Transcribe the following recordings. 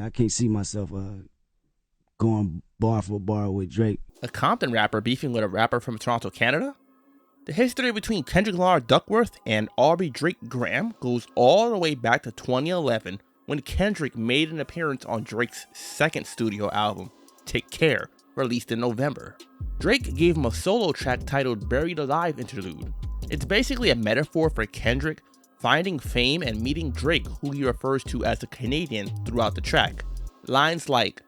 I can't see myself going bar for bar with Drake. A Compton rapper beefing with a rapper from Toronto, Canada? The history between Kendrick Lamar Duckworth and Aubrey Drake Graham goes all the way back to 2011 when Kendrick made an appearance on Drake's second studio album, Take Care, released in November. Drake gave him a solo track titled Buried Alive Interlude. It's basically a metaphor for Kendrick finding fame and meeting Drake, who he refers to as a Canadian, throughout the track. Lines like,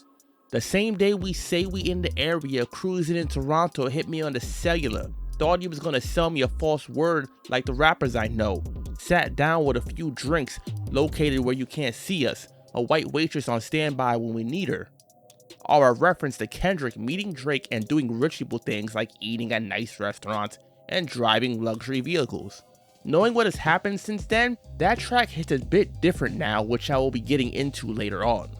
"The same day we say we in the area, cruising in Toronto, hit me on the cellular. Thought you was gonna sell me a false word like the rappers I know. Sat down with a few drinks, located where you can't see us. A white waitress on standby when we need her." Are a reference to Kendrick meeting Drake and doing rich people things like eating at nice restaurants and driving luxury vehicles. Knowing what has happened since then, that track hits a bit different now, which I will be getting into later on.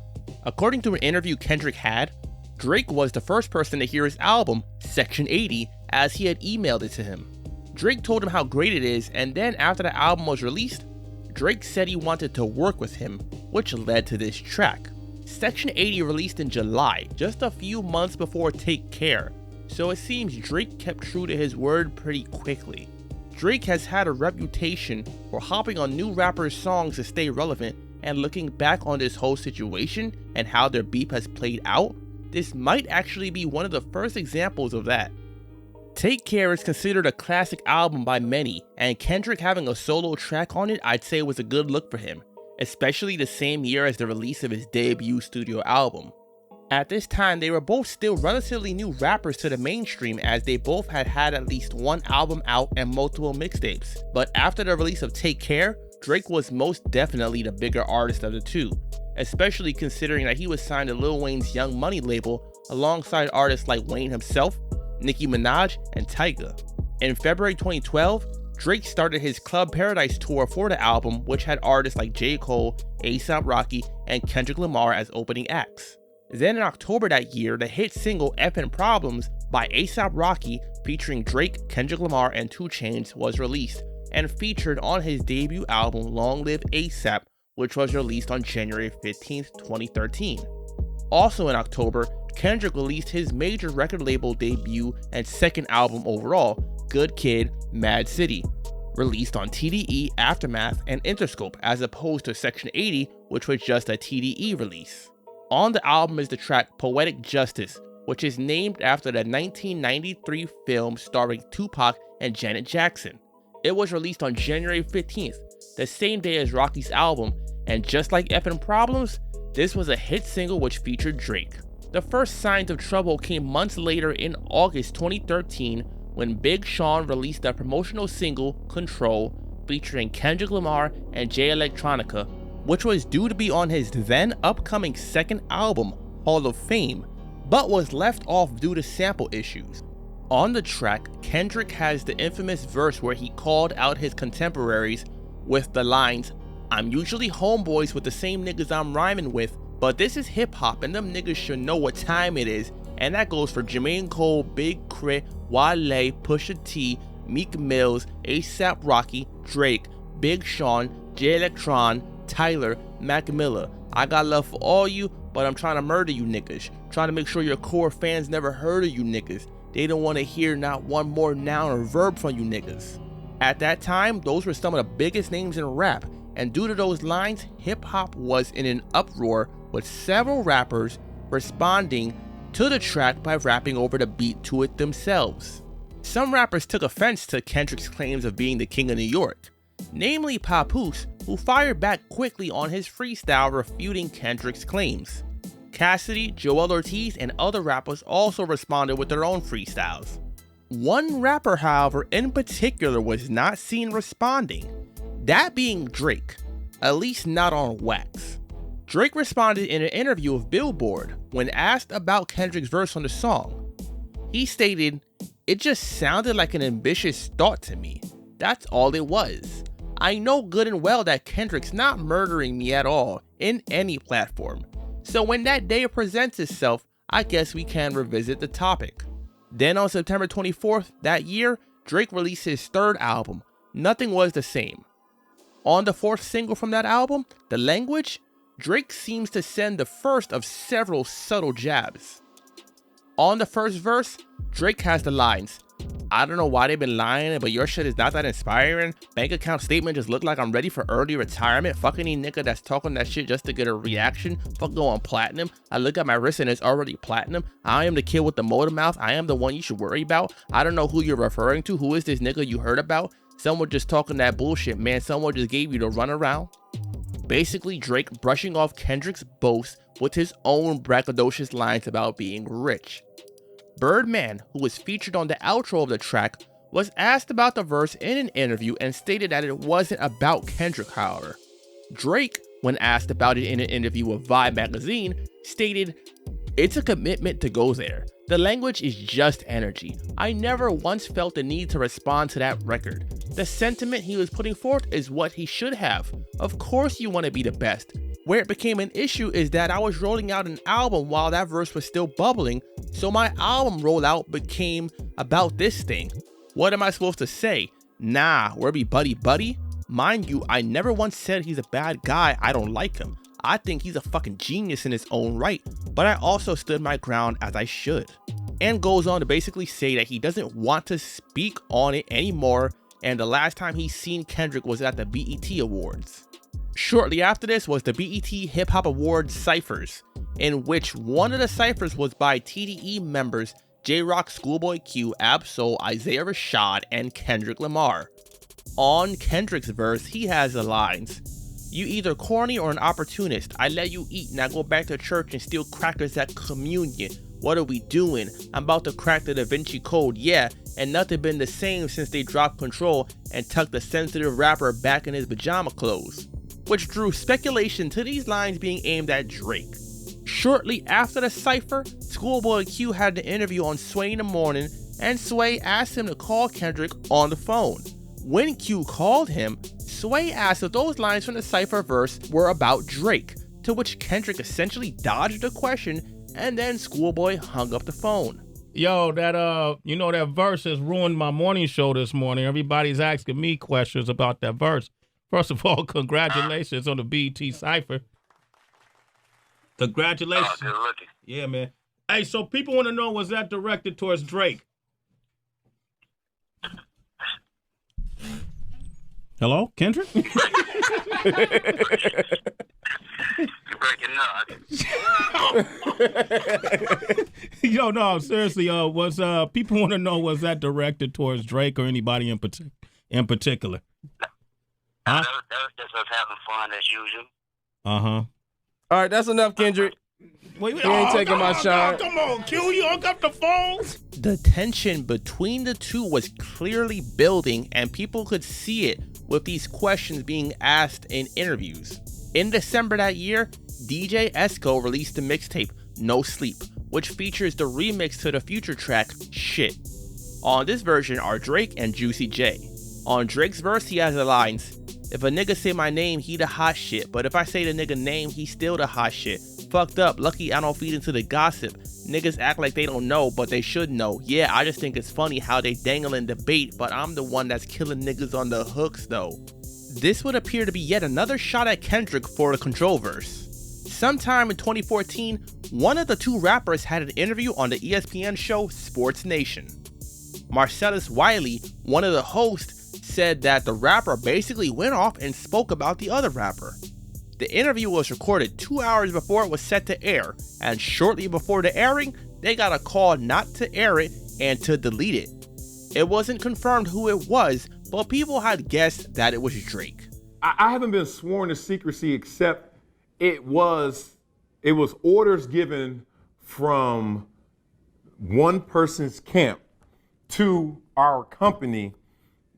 According to an interview Kendrick had, Drake was the first person to hear his album, Section 80, as he had emailed it to him. Drake told him how great it is, and then after the album was released, Drake said he wanted to work with him, which led to this track. Section 80 released in July, just a few months before Take Care, so it seems Drake kept true to his word pretty quickly. Drake has had a reputation for hopping on new rappers' songs to stay relevant, and looking back on this whole situation and how their beef has played out, this might actually be one of the first examples of that. Take Care is considered a classic album by many, and Kendrick having a solo track on it I'd say was a good look for him, especially the same year as the release of his debut studio album. At this time, they were both still relatively new rappers to the mainstream, as they both had had at least one album out and multiple mixtapes. But after the release of Take Care, Drake was most definitely the bigger artist of the two, especially considering that he was signed to Lil Wayne's Young Money label alongside artists like Wayne himself, Nicki Minaj, and Tyga. In February 2012, Drake started his Club Paradise tour for the album, which had artists like J. Cole, A$AP Rocky, and Kendrick Lamar as opening acts. Then in October that year, the hit single Effin' Problems by A$AP Rocky featuring Drake, Kendrick Lamar, and 2 Chainz was released and featured on his debut album Long Live A$AP, which was released on January 15, 2013. Also in October, Kendrick released his major record label debut and second album overall, Good Kid, Mad City, released on TDE, Aftermath, and Interscope, as opposed to Section 80, which was just a TDE release. On the album is the track Poetic Justice, which is named after the 1993 film starring Tupac and Janet Jackson. It was released on January 15th, the same day as Rocky's album, and just like Effin' Problems, this was a hit single which featured Drake. The first signs of trouble came months later in August 2013 when Big Sean released the promotional single Control featuring Kendrick Lamar and Jay Electronica, which was due to be on his then upcoming second album, Hall of Fame, but was left off due to sample issues. On the track, Kendrick has the infamous verse where he called out his contemporaries with the lines, "I'm usually homeboys with the same niggas I'm rhyming with, but this is hip hop and them niggas should know what time it is," and that goes for Jermaine Cole, Big Crit, Wale, Pusha T, Meek Mills, A$AP Rocky, Drake, Big Sean, Jay Electron, Tyler, Mac Miller. I got love for all you, but I'm trying to murder you niggas. Trying to make sure your core fans never heard of you niggas. They don't want to hear not one more noun or verb from you niggas. At that time, those were some of the biggest names in rap, and due to those lines, hip hop was in an uproar with several rappers responding to the track by rapping over the beat to it themselves. Some rappers took offense to Kendrick's claims of being the king of New York, namely Papoose, who fired back quickly on his freestyle refuting Kendrick's claims. Cassidy, Joel Ortiz, and other rappers also responded with their own freestyles. One rapper, however, in particular was not seen responding, that being Drake, at least not on wax. Drake responded in an interview with Billboard when asked about Kendrick's verse on the song. He stated, "It just sounded like an ambitious thought to me. That's all it was. I know good and well that Kendrick's not murdering me at all in any platform. So when that day presents itself, I guess we can revisit the topic." Then on September 24th that year, Drake released his third album, Nothing Was the Same. On the fourth single from that album, The Language, Drake seems to send the first of several subtle jabs. On the first verse, Drake has the lines, "I don't know why they've been lying, but your shit is not that inspiring. Bank account statement just look like I'm ready for early retirement. Fuck any nigga that's talking that shit just to get a reaction. Fuck going platinum. I look at my wrist and it's already platinum. I am the kid with the motor mouth. I am the one you should worry about. I don't know who you're referring to. Who is this nigga you heard about? Someone just talking that bullshit, man. Someone just gave you the runaround." Basically, Drake brushing off Kendrick's boast with his own braggadocious lines about being rich. Birdman, who was featured on the outro of the track, was asked about the verse in an interview and stated that it wasn't about Kendrick, however. Drake, when asked about it in an interview with Vibe magazine, stated, "It's a commitment to go there. The language is just energy. I never once felt the need to respond to that record. The sentiment he was putting forth is what he should have. Of course you want to be the best. Where it became an issue is that I was rolling out an album while that verse was still bubbling, so my album rollout became about this thing. What am I supposed to say? Nah, we're be buddy. Mind you, I never once said he's a bad guy. I don't like him. I think he's a fucking genius in his own right, but I also stood my ground as I should." And goes on to basically say that he doesn't want to speak on it anymore, and the last time he's seen Kendrick was at the BET Awards. Shortly after this was the BET Hip Hop Awards Cyphers, in which one of the cyphers was by TDE members J-Rock, Schoolboy Q, Ab-Soul, Isaiah Rashad, and Kendrick Lamar. On Kendrick's verse, he has the lines, "You either corny or an opportunist. I let you eat, now go back to church and steal crackers at communion. What are we doing? I'm about to crack the Da Vinci Code, yeah, and nothing been the same since they dropped Control and tucked the sensitive rapper back in his pajama clothes," which drew speculation to these lines being aimed at Drake. Shortly after the cypher, Schoolboy Q had an interview on Sway in the Morning, and Sway asked him to call Kendrick on the phone. When Q called him, Sway asked if those lines from the cypher verse were about Drake, to which Kendrick essentially dodged the question, and then Schoolboy hung up the phone. Yo, that verse has ruined my morning show this morning. Everybody's asking me questions about that verse. First of all, congratulations on the BET Cypher. Congratulations. Oh, good looking. Yeah, man. Hey, so people want to know, was that directed towards Drake? Hello, Kendrick? You're breaking up. Yo, no, seriously, people want to know, was that directed towards Drake or anybody in particular? That was just us having fun as usual. Uh-huh. All right, that's enough, Kendrick. Wait, You ain't taking my shot. Come on, Q, you hung up the phone. The tension between the two was clearly building, and people could see it with these questions being asked in interviews. In December that year, DJ Esco released the mixtape No Sleep, which features the remix to the Future track Shit. On this version are Drake and Juicy J. On Drake's verse, he has the lines, "If a nigga say my name, he the hot shit, but if I say the nigga name, he still the hot shit. Fucked up, lucky I don't feed into the gossip. Niggas act like they don't know, but they should know. Yeah, I just think it's funny how they dangle and debate, but I'm the one that's killing niggas on the hooks though." This would appear to be yet another shot at Kendrick for the Control verse. Sometime in 2014, one of the two rappers had an interview on the ESPN show Sports Nation. Marcellus Wiley, one of the hosts, said that the rapper basically went off and spoke about the other rapper. The interview was recorded 2 hours before it was set to air, and shortly before the airing, they got a call not to air it and to delete it. It wasn't confirmed who it was, but people had guessed that it was Drake. I haven't been sworn to secrecy, except it was orders given from one person's camp to our company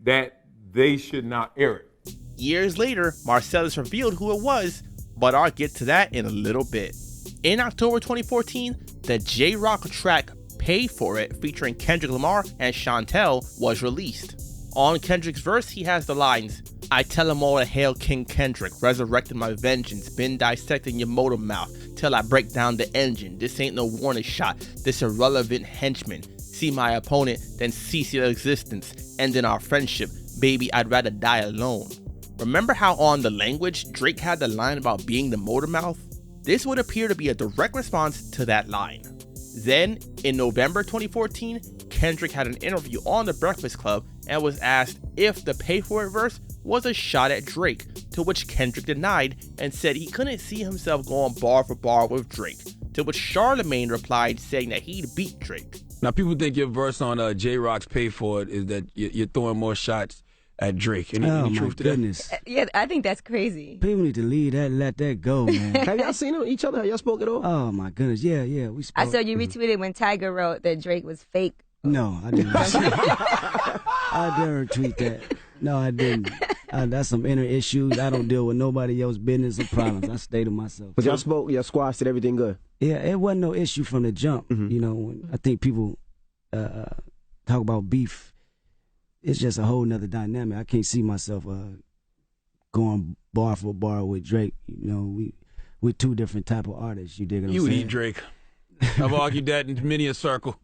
that they should not air it. Years later, Marcellus revealed who it was, but I'll get to that in a little bit. In October 2014, the J-Rock track Pay For It featuring Kendrick Lamar and Chantel was released. On Kendrick's verse, he has the lines, "I tell them all to hail King Kendrick, resurrected my vengeance, been dissecting your motor mouth till I break down the engine. This ain't no warning shot, this irrelevant henchman. See my opponent, then cease your existence, ending our friendship. Baby, I'd rather die alone." Remember how on The Language, Drake had the line about being the motor mouth? This would appear to be a direct response to that line. Then, in November 2014, Kendrick had an interview on The Breakfast Club and was asked if the Pay For It verse was a shot at Drake, to which Kendrick denied and said he couldn't see himself going bar for bar with Drake, to which Charlemagne replied saying that he'd beat Drake. Now, people think your verse on J-Rock's Pay For It is that you're throwing more shots at Drake. Any truth to goodness. that? Yeah, I think that's crazy. People need to leave that, let that go, man. Have y'all seen each other? Have y'all spoke at all? Oh my goodness, yeah, we spoke. I saw you retweeted when Tiger wrote that Drake was fake. No, I didn't. I didn't retweet that. No, I didn't. That's some inner issues. I don't deal with nobody else's business or problems. I stay to myself. But y'all spoke, y'all squashed it, everything good? Yeah, it wasn't no issue from the jump. You know, I think people talk about beef. It's just a whole nother dynamic. I can't see myself going bar for bar with Drake. You know, we're two different type of artists. You dig what I'm You saying? would eat Drake. I've argued that in many a circle.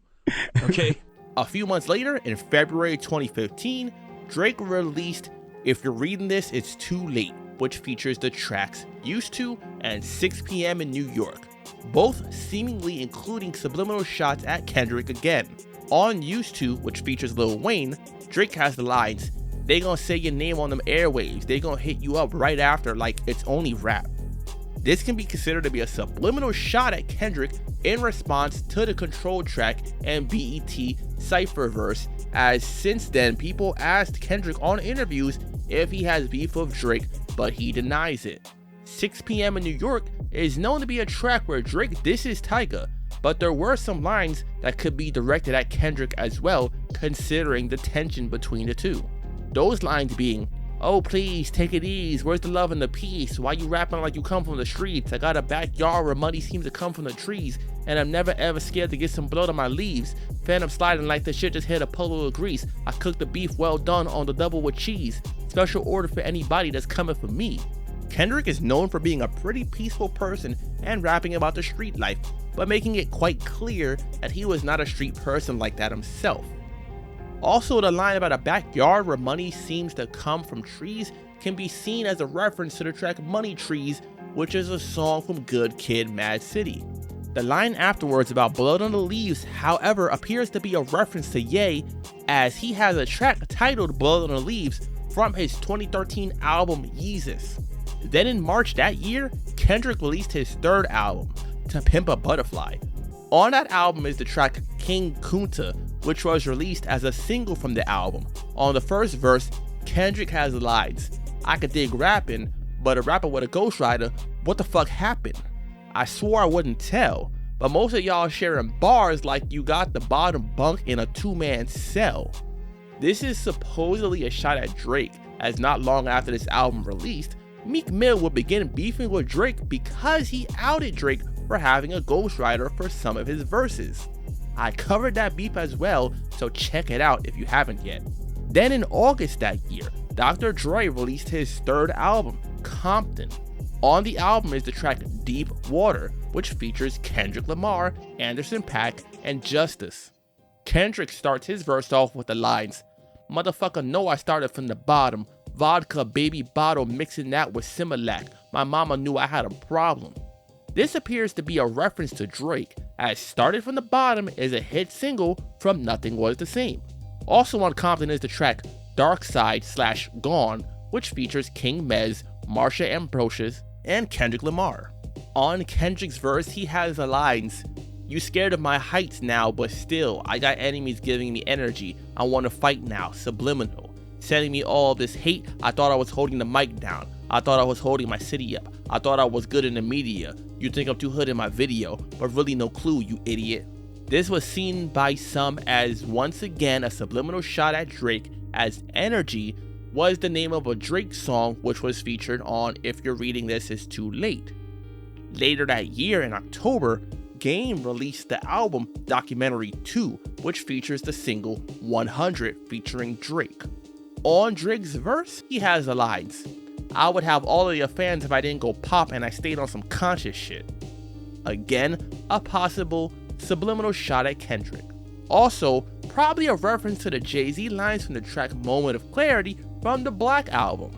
Okay. A few months later, in February 2015, Drake released If You're Reading This, It's Too Late, which features the tracks Used To and 6 p.m. in New York, both seemingly including subliminal shots at Kendrick again. On Used To, which features Lil Wayne, Drake has the lines, "They gonna say your name on them airwaves, they gonna hit you up right after like it's only rap." This can be considered to be a subliminal shot at Kendrick in response to the Control track and BET Cypher verse, as since then people asked Kendrick on interviews if he has beef with Drake, but he denies it. 6 p.m. in New York is known to be a track where Drake disses Tyga, but there were some lines that could be directed at Kendrick as well, considering the tension between the two. Those lines being, "Oh please, take it easy, where's the love and the peace? Why you rapping like you come from the streets? I got a backyard where money seems to come from the trees, and I'm never ever scared to get some blood on my leaves. Phantom sliding like the shit just hit a puddle of grease. I cooked the beef well done on the double with cheese. Special order for anybody that's coming for me." Kendrick is known for being a pretty peaceful person and rapping about the street life, but making it quite clear that he was not a street person like that himself. Also, the line about a backyard where money seems to come from trees can be seen as a reference to the track Money Trees, which is a song from Good Kid, Mad City. The line afterwards about blood on the leaves, however, appears to be a reference to Ye, as he has a track titled Blood on the Leaves from his 2013 album Yeezus. Then in March that year, Kendrick released his third album, To Pimp a Butterfly. On that album is the track King Kunta, which was released as a single from the album. On the first verse, Kendrick has the lines, "I could dig rapping, but a rapper with a ghostwriter, what the fuck happened? I swore I wouldn't tell, but most of y'all sharing bars like you got the bottom bunk in a two-man cell." This is supposedly a shot at Drake, as not long after this album released, Meek Mill would begin beefing with Drake because he outed Drake for having a ghostwriter for some of his verses. I covered that beef as well, so check it out if you haven't yet. Then in August that year, Dr. Dre released his third album, Compton. On the album is the track Deep Water, which features Kendrick Lamar, Anderson .Paak, and Justice. Kendrick starts his verse off with the lines, "Motherfucker know I started from the bottom, vodka baby bottle mixing that with Similac, my mama knew I had a problem." This appears to be a reference to Drake, as Started from the Bottom is a hit single from Nothing Was the Same. Also on Compton is the track Dark Side/Gone, which features King Mez, Marsha Ambrosius, and Kendrick Lamar. On Kendrick's verse, he has the lines, "You scared of my heights now, but still, I got enemies giving me energy. I want to fight now, Subliminal. Sending me all this hate, I thought I was holding the mic down. I thought I was holding my city up. I thought I was good in the media. You think I'm too hood in my video, but really no clue, you idiot." This was seen by some as once again a subliminal shot at Drake, as Energy was the name of a Drake song which was featured on If You're Reading This, It's Too Late. Later that year in October, Game released the album Documentary 2, which features the single 100 featuring Drake. On Drake's verse, he has the lines, "I would have all of your fans if I didn't go pop and I stayed on some conscious shit." Again, a possible subliminal shot at Kendrick. Also, probably a reference to the Jay-Z lines from the track Moment of Clarity from the Black album.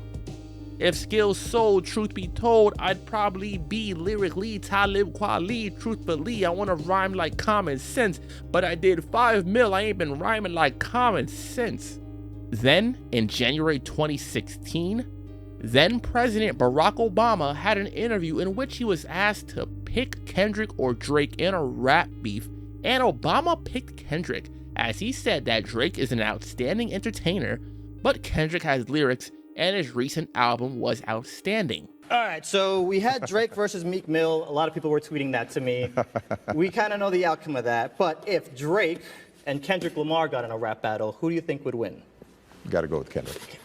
If skills sold, truth be told, I'd probably be lyrically Talib Kweli. Truthfully, I wanna rhyme like common sense, but I did 5 mil, I ain't been rhyming like common sense. Then, in January 2016, then President Barack Obama had an interview in which he was asked to pick Kendrick or Drake in a rap beef, and Obama picked Kendrick, as he said that Drake is an outstanding entertainer, but Kendrick has lyrics and his recent album was outstanding. All right, so we had Drake versus Meek Mill. A lot of people were tweeting that to me. We kind of know the outcome of that, but if Drake and Kendrick Lamar got in a rap battle, who do you think would win? You got to go with Kendrick.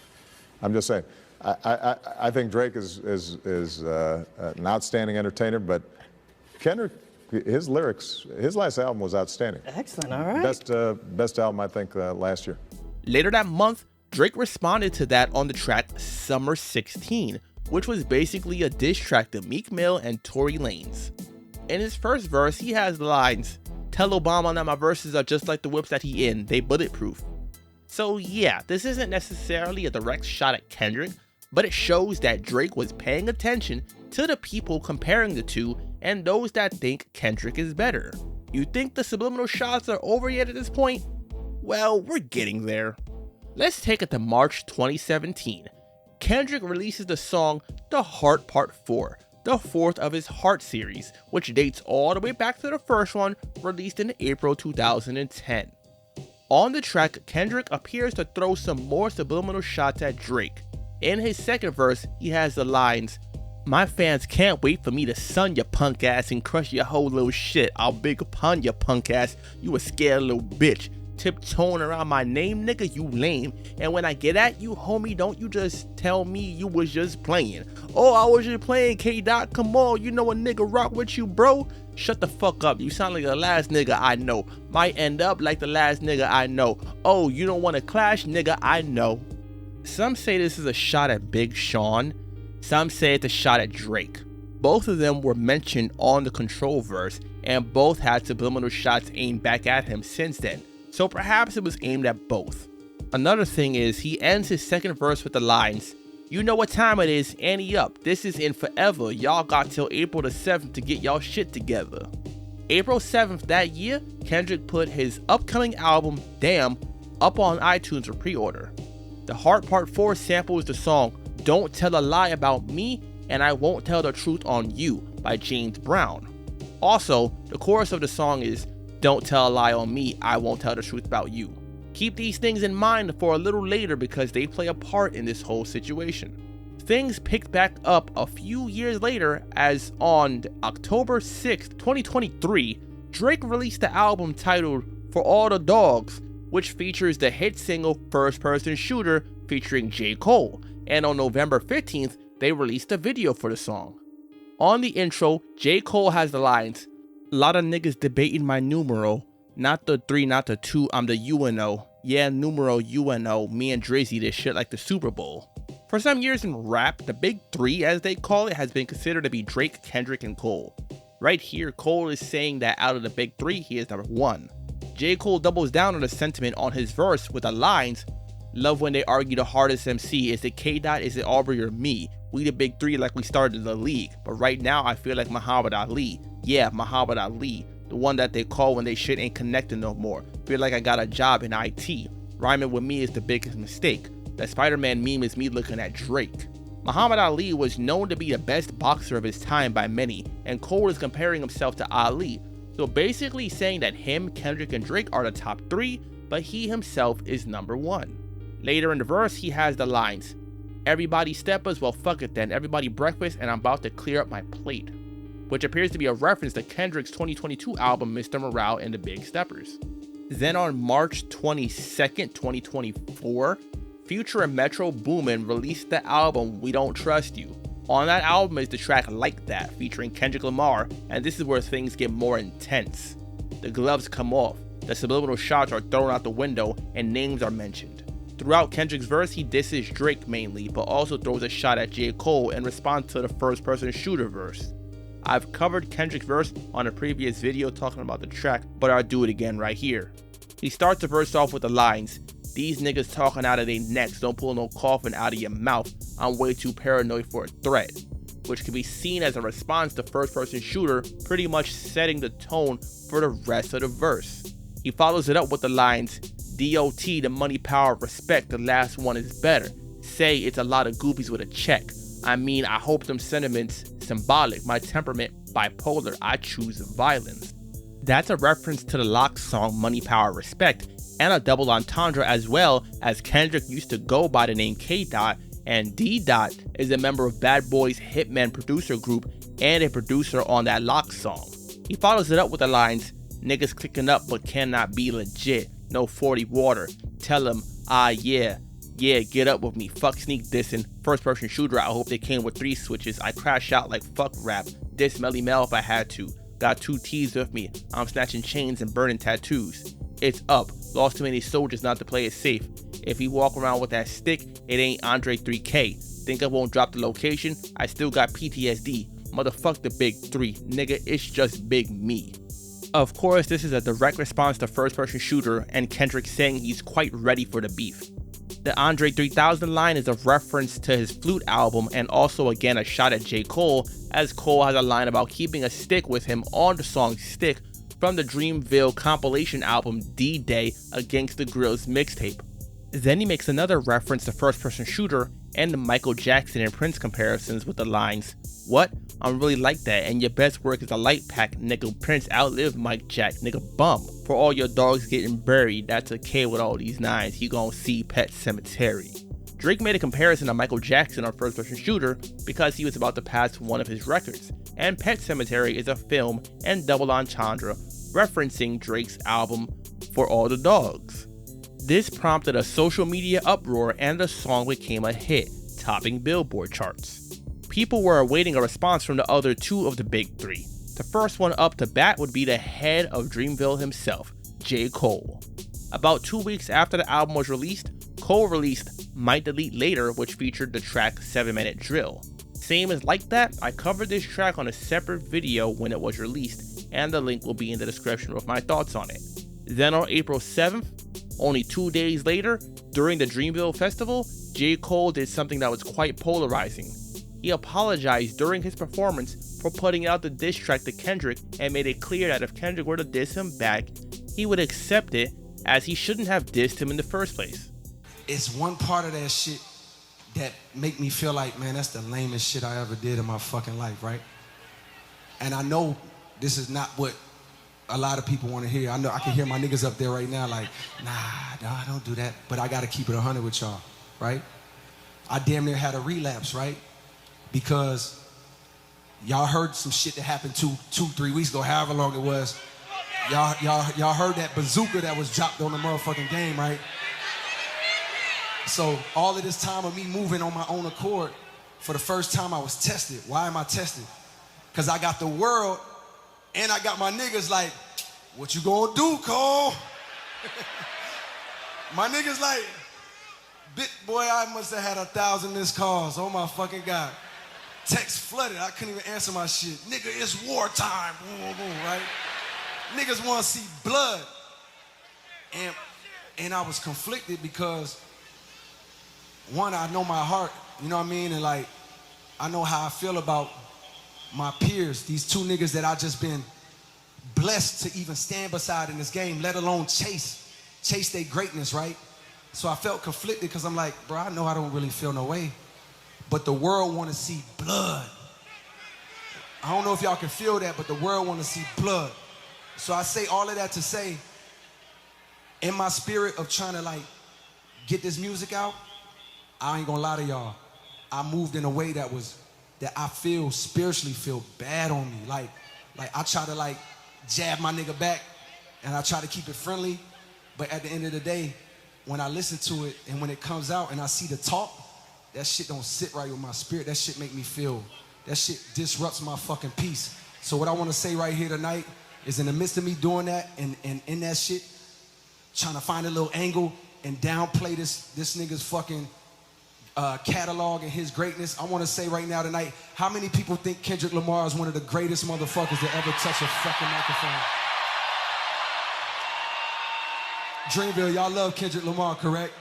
I'm just saying. I think Drake is an outstanding entertainer, but Kendrick, his lyrics, his last album was outstanding. Excellent, all right. Best album, I think, last year. Later that month, Drake responded to that on the track Summer 16, which was basically a diss track to Meek Mill and Tory Lanez. In his first verse, he has the lines, "Tell Obama that my verses are just like the whips that he in, they bulletproof." So yeah, this isn't necessarily a direct shot at Kendrick, but it shows that Drake was paying attention to the people comparing the two and those that think Kendrick is better. You think the subliminal shots are over yet at this point? Well, we're getting there. Let's take it to March 2017. Kendrick releases the song The Heart Part 4, the fourth of his Heart series, which dates all the way back to the first one, released in April 2010. On the track, Kendrick appears to throw some more subliminal shots at Drake. In his second verse, he has the lines, "My fans can't wait for me to sun your punk ass and crush your whole little shit. I'll big upon your punk ass, you a scared little bitch. Tiptoeing around my name, nigga, you lame. And when I get at you, homie, don't you just tell me you was just playing. Oh, I was just playing, K-Dot, come on, you know a nigga rock with you, bro. Shut the fuck up, you sound like the last nigga I know. Might end up like the last nigga I know. Oh, you don't want to clash, nigga, I know." Some say this is a shot at Big Sean. Some say it's a shot at Drake. Both of them were mentioned on the Control verse, and both had subliminal shots aimed back at him since then. So perhaps it was aimed at both. Another thing is, he ends his second verse with the lines, "You know what time it is, ante up, this is in forever, y'all got till April the 7th to get y'all shit together." April 7th that year, Kendrick put his upcoming album, Damn, up on iTunes for pre-order. The Heart Part 4 samples the song Don't Tell a Lie About Me and I Won't Tell the Truth on You by James Brown. Also, the chorus of the song is "Don't tell a lie on me, I won't tell the truth about you." Keep these things in mind for a little later because they play a part in this whole situation. Things picked back up a few years later as on October 6th, 2023, Drake released the album titled For All the Dogs, which features the hit single First Person Shooter featuring J. Cole, and on November 15th, they released a video for the song. On the intro, J. Cole has the lines, "Lot of niggas debating my numero. Not the 3, not the 2, I'm the UNO. Yeah, numero UNO. Me and Drizzy this shit like the Super Bowl." For some years in rap, the big three, as they call it, has been considered to be Drake, Kendrick, and Cole. Right here, Cole is saying that out of the big three, he is number one. J. Cole doubles down on the sentiment on his verse with the lines, "Love when they argue the hardest MC. Is it K-Dot, is it Aubrey, or me? We the big three like we started the league. But right now, I feel like Muhammad Ali. Yeah, Muhammad Ali. The one that they call when they shit ain't connecting no more. Feel like I got a job in IT. Rhyming with me is the biggest mistake. That Spider-Man meme is me looking at Drake." Muhammad Ali was known to be the best boxer of his time by many, and Cole is comparing himself to Ali. So basically saying that him, Kendrick, and Drake are the top three, but he himself is number one. Later in the verse, he has the lines, "Everybody steppers, well fuck it then, everybody breakfast and I'm about to clear up my plate," which appears to be a reference to Kendrick's 2022 album Mr. Morale and the Big Steppers. Then on March 22nd, 2024, Future and Metro Boomin released the album We Don't Trust You. On that album is the track Like That featuring Kendrick Lamar, and this is where things get more intense. The gloves come off, the subliminal shots are thrown out the window, and names are mentioned. Throughout Kendrick's verse, he disses Drake mainly, but also throws a shot at J. Cole in response to the first person shooter verse. I've covered Kendrick's verse on a previous video talking about the track, but I'll do it again right here. He starts the verse off with the lines, These niggas talking out of their necks, don't pull no coffin out of your mouth. I'm way too paranoid for a threat. Which can be seen as a response to first-person shooter pretty much setting the tone for the rest of the verse. He follows it up with the lines, DOT, the money, power, respect, the last one is better. Say it's a lot of goofies with a check. I mean, I hope them sentiments symbolic. My temperament, bipolar, I choose violence. That's a reference to the Lox song Money, Power, Respect, and a double entendre as well, as Kendrick used to go by the name K-Dot, and D-Dot is a member of Bad Boy's Hitman producer group and a producer on that Lox song. He follows it up with the lines, niggas clicking up but cannot be legit, no 40 water, tell him, yeah, get up with me, fuck sneak dissing, first person shooter, I hope they came with 3 switches, I crash out like fuck rap, diss Melly Mel if I had to, got 2 T's with me, I'm snatching chains and burning tattoos. It's up, lost too many soldiers not to play it safe. If he walk around with that stick, it ain't Andre 3K. Think I won't drop the location? I still got PTSD. Motherfuck the big 3, nigga, it's just big me. Of course, this is a direct response to first person shooter and Kendrick saying he's quite ready for the beef. The Andre 3000 line is a reference to his Flute album and also again a shot at J. Cole, as Cole has a line about keeping a stick with him on the song Stick from the Dreamville compilation album D-Day Against the Grill's mixtape. Then he makes another reference to first person shooter and the Michael Jackson and Prince comparisons with the lines, what? I'm really like that and your best work is a light pack, nigga. Prince outlived Mike Jack, nigga bum. For all your dogs getting buried, that's okay with all these 9s, you gon' see Pet Cemetery. Drake made a comparison to Michael Jackson on first person shooter because he was about to pass one of his records, and Pet Cemetery is a film and double entendre referencing Drake's album For All the Dogs. This prompted a social media uproar and the song became a hit, topping Billboard charts. People were awaiting a response from the other 2 of the big 3. The first one up to bat would be the head of Dreamville himself, J. Cole. About 2 weeks after the album was released, Cole released Might Delete Later, which featured the track 7 Minute Drill. Same as Like That, I covered this track on a separate video when it was released, and the link will be in the description with my thoughts on it. Then on April 7th, only 2 days later, during the Dreamville Festival, J. Cole did something that was quite polarizing. He apologized during his performance for putting out the diss track to Kendrick and made it clear that if Kendrick were to diss him back, he would accept it, as he shouldn't have dissed him in the first place. It's one part of that shit that make me feel like, man, that's the lamest shit I ever did in my fucking life, right? And I know this is not what a lot of people want to hear. I know I can hear my niggas up there right now like, nah, don't do that. But I got to keep it 100 with y'all, right? I damn near had a relapse, right? Because y'all heard some shit that happened 3 weeks ago, however long it was. Y'all heard that bazooka that was dropped on the motherfucking game, right? So all of this time of me moving on my own accord, for the first time I was tested. Why am I tested? Because I got the world and I got my niggas like, what you gonna do, Cole? My niggas like, boy, I must have had 1,000 missed calls. Oh my fucking God. Text flooded, I couldn't even answer my shit. Nigga, it's wartime, boom, boom, right? Niggas wanna see blood. And I was conflicted because, one, I know my heart, you know what I mean? And like, I know how I feel about my peers, these 2 niggas that I just been blessed to even stand beside in this game, let alone chase their greatness, right? So I felt conflicted because I'm like, bro, I know I don't really feel no way, but the world want to see blood. I don't know if y'all can feel that, but the world want to see blood. So I say all of that to say, in my spirit of trying to like get this music out, I ain't gonna lie to y'all, I moved in a way that I feel spiritually feel bad on me. Like I try to like jab my nigga back and I try to keep it friendly, but at the end of the day, when I listen to it and when it comes out and I see the talk, that shit don't sit right with my spirit. That shit make me feel, that shit disrupts my fucking peace. So what I wanna say right here tonight is, in the midst of me doing that and in that shit, trying to find a little angle and downplay this nigga's fucking catalog and his greatness, I want to say right now tonight, how many people think Kendrick Lamar is one of the greatest motherfuckers to ever touch a fucking microphone? Dreamville, y'all love Kendrick Lamar, correct?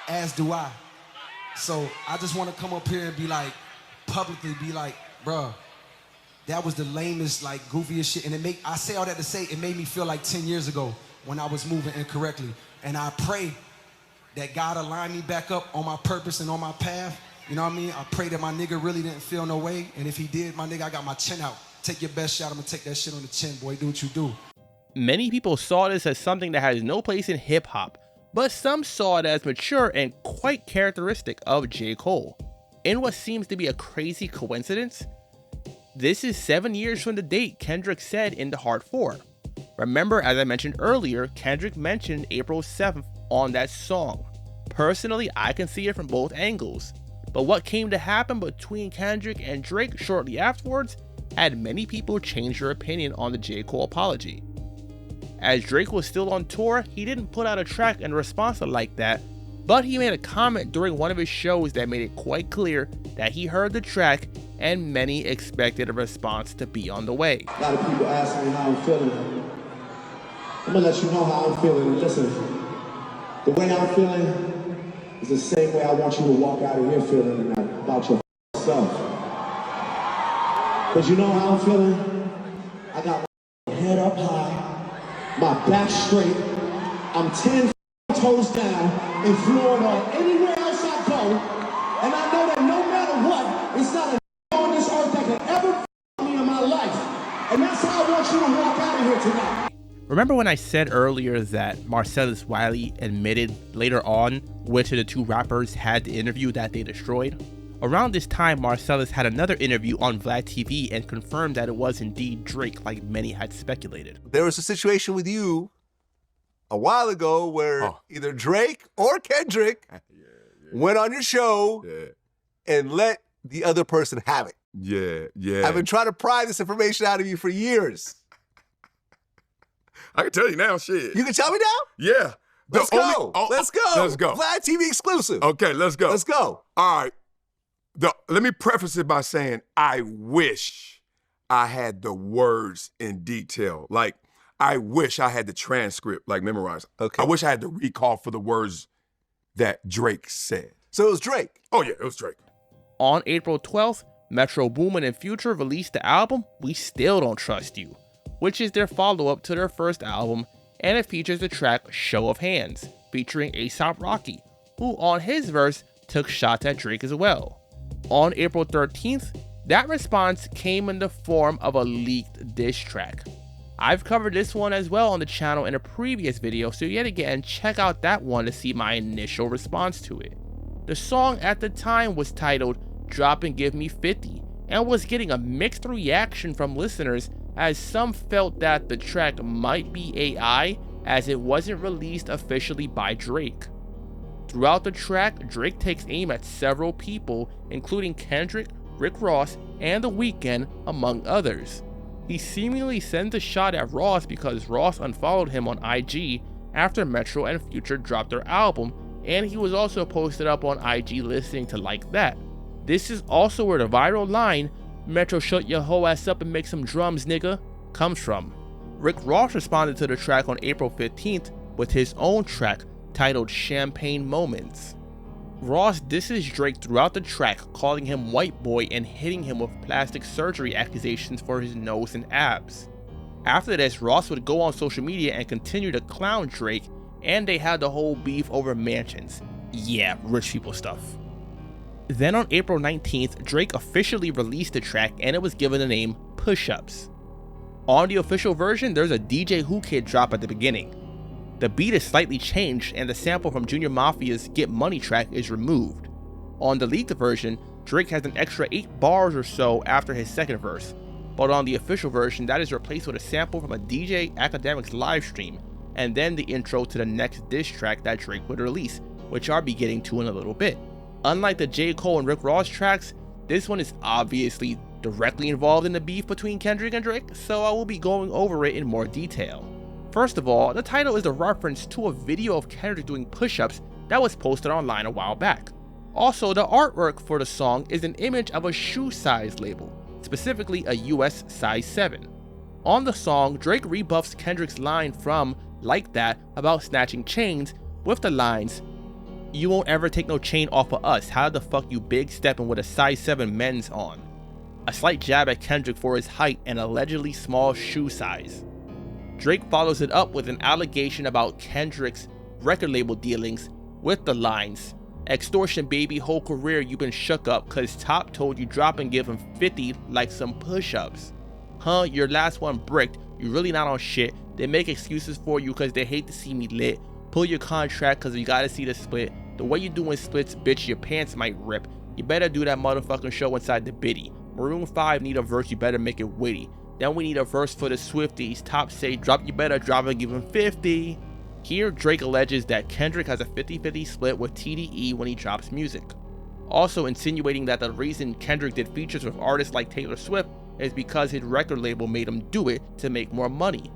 As do I. So I just want to come up here and be like, publicly be like, bruh, that was the lamest, like, goofiest shit. And I say all that to say, it made me feel like 10 years ago when I was moving incorrectly. And I pray that God align me back up on my purpose and on my path. You know what I mean? I pray that my nigga really didn't feel no way. And if he did, my nigga, I got my chin out. Take your best shot. I'm gonna take that shit on the chin, boy. Do what you do. Many people saw this as something that has no place in hip-hop, but some saw it as mature and quite characteristic of J. Cole. In what seems to be a crazy coincidence, this is 7 years from the date Kendrick said in the Hard 4. Remember, as I mentioned earlier, Kendrick mentioned April 7th on that song. Personally, I can see it from both angles, but what came to happen between Kendrick and Drake shortly afterwards had many people change their opinion on the J. Cole apology. As Drake was still on tour, he didn't put out a track in response to Like That, but he made a comment during one of his shows that made it quite clear that he heard the track and many expected a response to be on the way. A lot of people ask me how I'm feeling. I'm gonna let you know how I'm feeling. And listen, the way I'm feeling is the same way I want you to walk out of here feeling tonight about yourself. Because you know how I'm feeling? I got my head up high, my back straight, I'm 10 toes down in Florida or anywhere else I go, and I know that no matter what, it's not a on this earth that can ever me in my life. And that's how I want you to walk out of here tonight. Remember when I said earlier that Marcellus Wiley admitted later on which of the two rappers had the interview that they destroyed? Around this time, Marcellus had another interview on Vlad TV and confirmed that it was indeed Drake, like many had speculated. There was a situation with you a while ago where either Drake or Kendrick went on your show and let the other person have it. Yeah. I've been trying to pry this information out of you for years. I can tell you now, shit. You can tell me now? Yeah. Let's go. Let's go. Vlad TV exclusive. Okay, let's go. Let's go. All right. Let me preface it by saying I wish I had the words in detail. Like, I wish I had the transcript, like, memorized. Okay. I wish I had the recall for the words that Drake said. So it was Drake? Oh, yeah, it was Drake. On April 12th, Metro Boomin and Future released the album We Still Don't Trust You, which is their follow-up to their first album, and it features the track Show of Hands, featuring A$AP Rocky, who on his verse took shots at Drake as well. On April 13th, that response came in the form of a leaked diss track. I've covered this one as well on the channel in a previous video, so yet again, check out that one to see my initial response to it. The song at the time was titled Drop and Give Me 50, and was getting a mixed reaction from listeners, as some felt that the track might be AI as it wasn't released officially by Drake. Throughout the track, Drake takes aim at several people, including Kendrick, Rick Ross, and The Weeknd, among others. He seemingly sends a shot at Ross because Ross unfollowed him on IG after Metro and Future dropped their album, and he was also posted up on IG listening to Like That. This is also where the viral line, "Metro shut your hoe ass up and make some drums, nigga," comes from. Rick Ross responded to the track on April 15th with his own track titled Champagne Moments. Ross disses Drake throughout the track, calling him white boy and hitting him with plastic surgery accusations for his nose and abs. After this, Ross would go on social media and continue to clown Drake, and they had the whole beef over mansions. Yeah, rich people stuff. Then on April 19th, Drake officially released the track and it was given the name Push Ups. On the official version, there's a DJ Who Kid drop at the beginning. The beat is slightly changed and the sample from Junior Mafia's Get Money track is removed. On the leaked version, Drake has an extra 8 bars or so after his second verse, but on the official version that is replaced with a sample from a DJ Academics live stream, and then the intro to the next diss track that Drake would release, which I'll be getting to in a little bit. Unlike the J. Cole and Rick Ross tracks, this one is obviously directly involved in the beef between Kendrick and Drake, so I will be going over it in more detail. First of all, the title is a reference to a video of Kendrick doing push-ups that was posted online a while back. Also, the artwork for the song is an image of a shoe size label, specifically a US size 7. On the song, Drake rebuffs Kendrick's line from Like That about snatching chains with the lines, "You won't ever take no chain off of us, how the fuck you big stepping with a size 7 men's on?" A slight jab at Kendrick for his height and allegedly small shoe size. Drake follows it up with an allegation about Kendrick's record label dealings with the lines, "Extortion baby, whole career you been shook up cause Top told you drop and give him 50 like some push-ups. Huh, your last one bricked, you really not on shit, they make excuses for you cause they hate to see me lit, pull your contract cause you gotta see the split, the way you doing splits bitch your pants might rip, you better do that motherfucking show inside the biddy, Maroon 5 need a verse, you better make it witty, then we need a verse for the Swifties, Top say drop, you better drop and give him 50. Here, Drake alleges that Kendrick has a 50-50 split with TDE when he drops music, also insinuating that the reason Kendrick did features with artists like Taylor Swift is because his record label made him do it to make more money.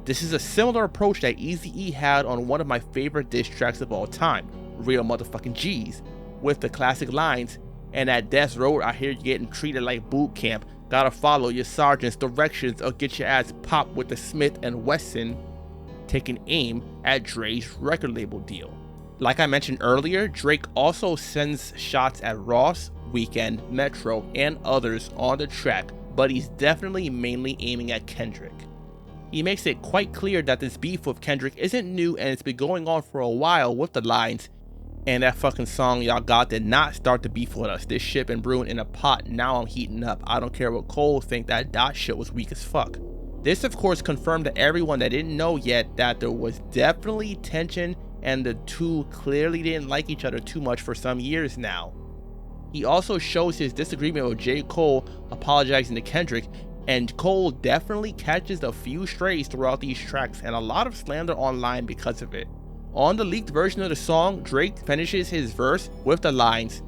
This is a similar approach that Eazy-E had on one of my favorite diss tracks of all time, Real Motherfucking G's, with the classic lines, "And at Death Row I hear you getting treated like boot camp, gotta follow your sergeant's directions or get your ass popped with the Smith & Wesson," taking aim at Dre's record label deal. Like I mentioned earlier, Drake also sends shots at Ross, Weeknd, Metro, and others on the track, but he's definitely mainly aiming at Kendrick. He makes it quite clear that this beef with Kendrick isn't new and it's been going on for a while with the lines, "And that fucking song y'all got did not start the beef with us. This shit been brewing in a pot, now I'm heating up. I don't care what Cole think, that Dot shit was weak as fuck." This of course confirmed to everyone that didn't know yet that there was definitely tension and the two clearly didn't like each other too much for some years now. He also shows his disagreement with J. Cole apologizing to Kendrick, and Cole definitely catches a few strays throughout these tracks and a lot of slander online because of it. On the leaked version of the song, Drake finishes his verse with the lines,